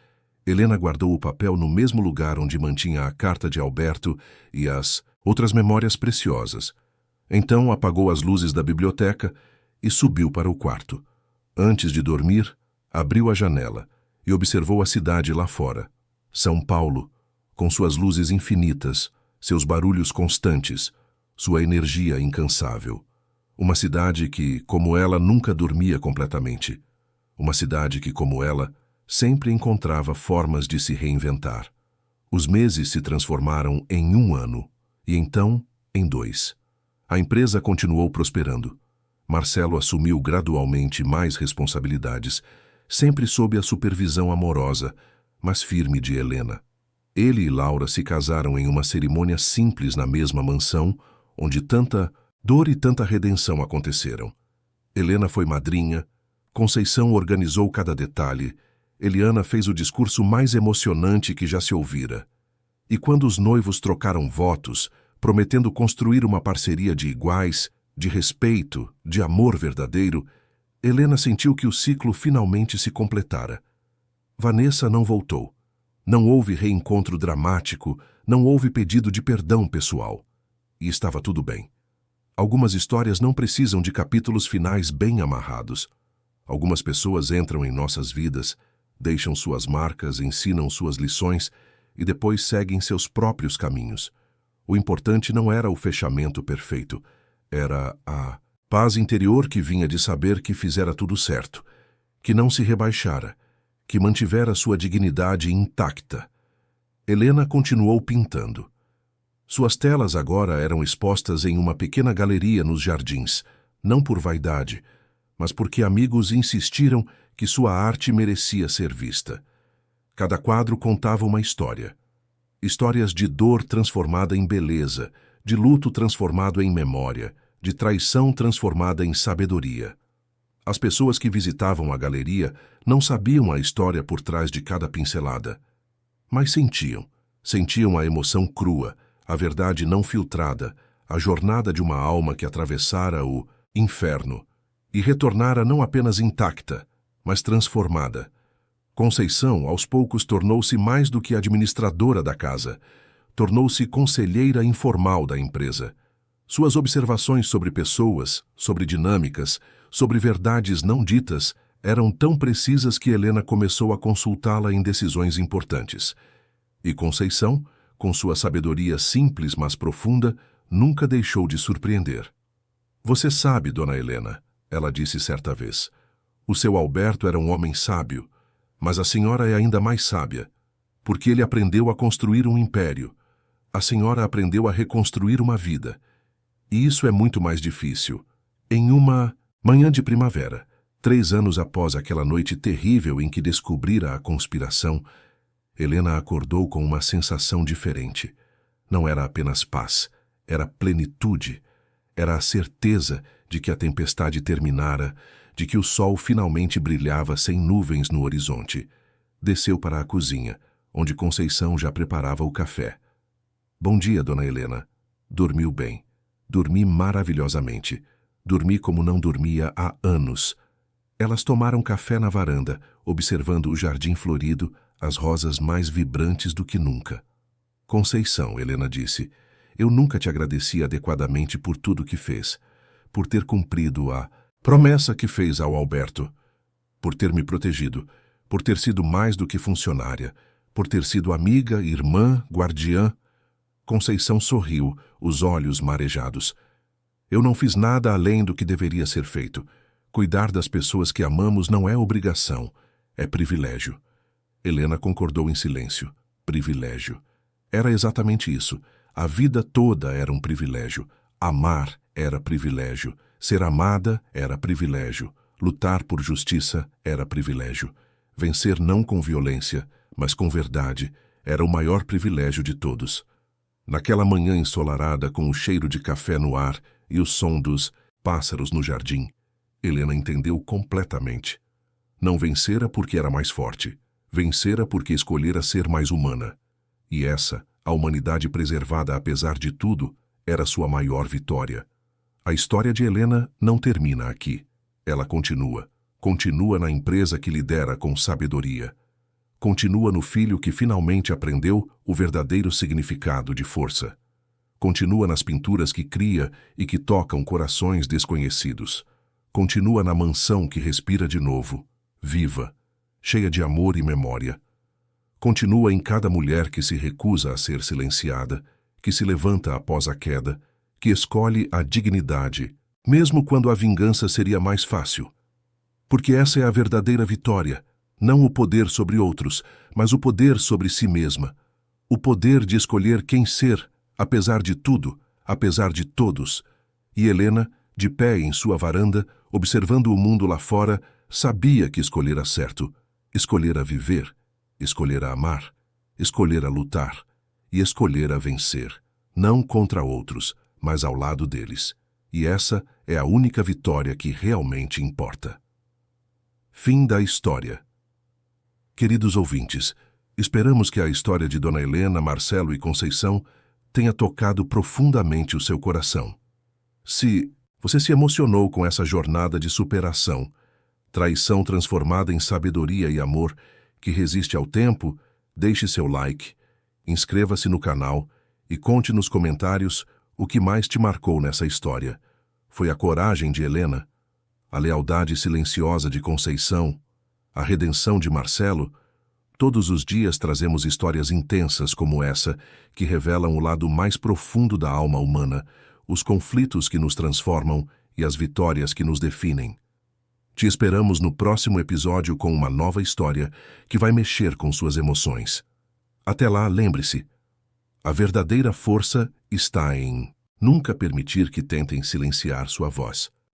Helena guardou o papel no mesmo lugar onde mantinha a carta de Alberto e as outras memórias preciosas. Então apagou as luzes da biblioteca e subiu para o quarto. Antes de dormir, abriu a janela e observou a cidade lá fora. São Paulo, com suas luzes infinitas, seus barulhos constantes, sua energia incansável. Uma cidade que, como ela, nunca dormia completamente. Uma cidade que, como ela, sempre encontrava formas de se reinventar. Os meses se transformaram em 1 ano, e então em 2. A empresa continuou prosperando. Marcelo assumiu gradualmente mais responsabilidades, sempre sob a supervisão amorosa, mas firme de Helena. Ele e Laura se casaram em uma cerimônia simples na mesma mansão, onde tanta dor e tanta redenção aconteceram. Helena foi madrinha, Conceição organizou cada detalhe, Eliana fez o discurso mais emocionante que já se ouvira. E quando os noivos trocaram votos, prometendo construir uma parceria de iguais, de respeito, de amor verdadeiro, Helena sentiu que o ciclo finalmente se completara. Vanessa não voltou. Não houve reencontro dramático, não houve pedido de perdão pessoal. E estava tudo bem. Algumas histórias não precisam de capítulos finais bem amarrados. Algumas pessoas entram em nossas vidas, deixam suas marcas, ensinam suas lições e depois seguem seus próprios caminhos. O importante não era o fechamento perfeito, era a paz interior que vinha de saber que fizera tudo certo, que não se rebaixara, que mantivera sua dignidade intacta. Helena continuou pintando. Suas telas agora eram expostas em uma pequena galeria nos jardins, não por vaidade, mas porque amigos insistiram que sua arte merecia ser vista. Cada quadro contava uma história. Histórias de dor transformada em beleza, de luto transformado em memória, de traição transformada em sabedoria. As pessoas que visitavam a galeria não sabiam a história por trás de cada pincelada, mas sentiam a emoção crua, a verdade não filtrada, a jornada de uma alma que atravessara o inferno e retornara não apenas intacta, mas transformada. Conceição, aos poucos, tornou-se mais do que administradora da casa, tornou-se conselheira informal da empresa. Suas observações sobre pessoas, sobre dinâmicas, sobre verdades não ditas, eram tão precisas que Helena começou a consultá-la em decisões importantes. E Conceição, com sua sabedoria simples mas profunda, nunca deixou de surpreender. "Você sabe, dona Helena", ela disse certa vez, "o seu Alberto era um homem sábio, mas a senhora é ainda mais sábia. porque ele aprendeu a construir um império. A senhora aprendeu a reconstruir uma vida. E isso é muito mais difícil. Em uma manhã de primavera, 3 anos após aquela noite terrível em que descobrira a conspiração, Helena acordou com uma sensação diferente. Não era apenas paz, era plenitude. Era a certeza de que a tempestade terminara, de que o sol finalmente brilhava sem nuvens no horizonte. Desceu para a cozinha, onde Conceição já preparava o café. Bom dia, dona Helena. Dormiu bem. Dormi maravilhosamente. Dormi como não dormia há anos. Elas tomaram café na varanda, observando o jardim florido, as rosas mais vibrantes do que nunca. Conceição, Helena disse, eu nunca te agradeci adequadamente por tudo que fez, por ter cumprido a promessa que fez ao Alberto, por ter me protegido, por ter sido mais do que funcionária, por ter sido amiga, irmã, guardiã. Conceição sorriu, os olhos marejados. Eu não fiz nada além do que deveria ser feito. Cuidar das pessoas que amamos não é obrigação, é privilégio. Helena concordou em silêncio. Privilégio. Era exatamente isso. A vida toda era um privilégio. Amar era privilégio. Ser amada era privilégio. Lutar por justiça era privilégio. Vencer não com violência, mas com verdade, era o maior privilégio de todos. Naquela manhã ensolarada, com o cheiro de café no ar e o som dos pássaros no jardim, Helena entendeu completamente. Não vencera porque era mais forte. Vencera porque escolhera ser mais humana. E essa, a humanidade preservada apesar de tudo, era sua maior vitória. A história de Helena não termina aqui. Ela continua. Continua na empresa que lidera com sabedoria. Continua no filho que finalmente aprendeu o verdadeiro significado de força. Continua nas pinturas que cria e que tocam corações desconhecidos. Continua na mansão que respira de novo, viva, cheia de amor e memória. Continua em cada mulher que se recusa a ser silenciada, que se levanta após a queda, que escolhe a dignidade, mesmo quando a vingança seria mais fácil. Porque essa é a verdadeira vitória, não o poder sobre outros, mas o poder sobre si mesma. O poder de escolher quem ser, apesar de tudo, apesar de todos. E Helena, de pé em sua varanda, observando o mundo lá fora, sabia que escolhera certo. Escolhera viver, escolhera amar, escolhera lutar e escolhera vencer, não contra outros, mas ao lado deles. E essa é a única vitória que realmente importa. Fim da história. Queridos ouvintes, esperamos que a história de Dona Helena, Marcelo e Conceição tenha tocado profundamente o seu coração. Se você se emocionou com essa jornada de superação, traição transformada em sabedoria e amor que resiste ao tempo, deixe seu like, inscreva-se no canal e conte nos comentários o que mais te marcou nessa história. Foi a coragem de Helena, a lealdade silenciosa de Conceição, a redenção de Marcelo? Todos os dias trazemos histórias intensas como essa, que revelam o lado mais profundo da alma humana, os conflitos que nos transformam e as vitórias que nos definem. Te esperamos no próximo episódio com uma nova história que vai mexer com suas emoções. Até lá, lembre-se, a verdadeira força está em nunca permitir que tentem silenciar sua voz.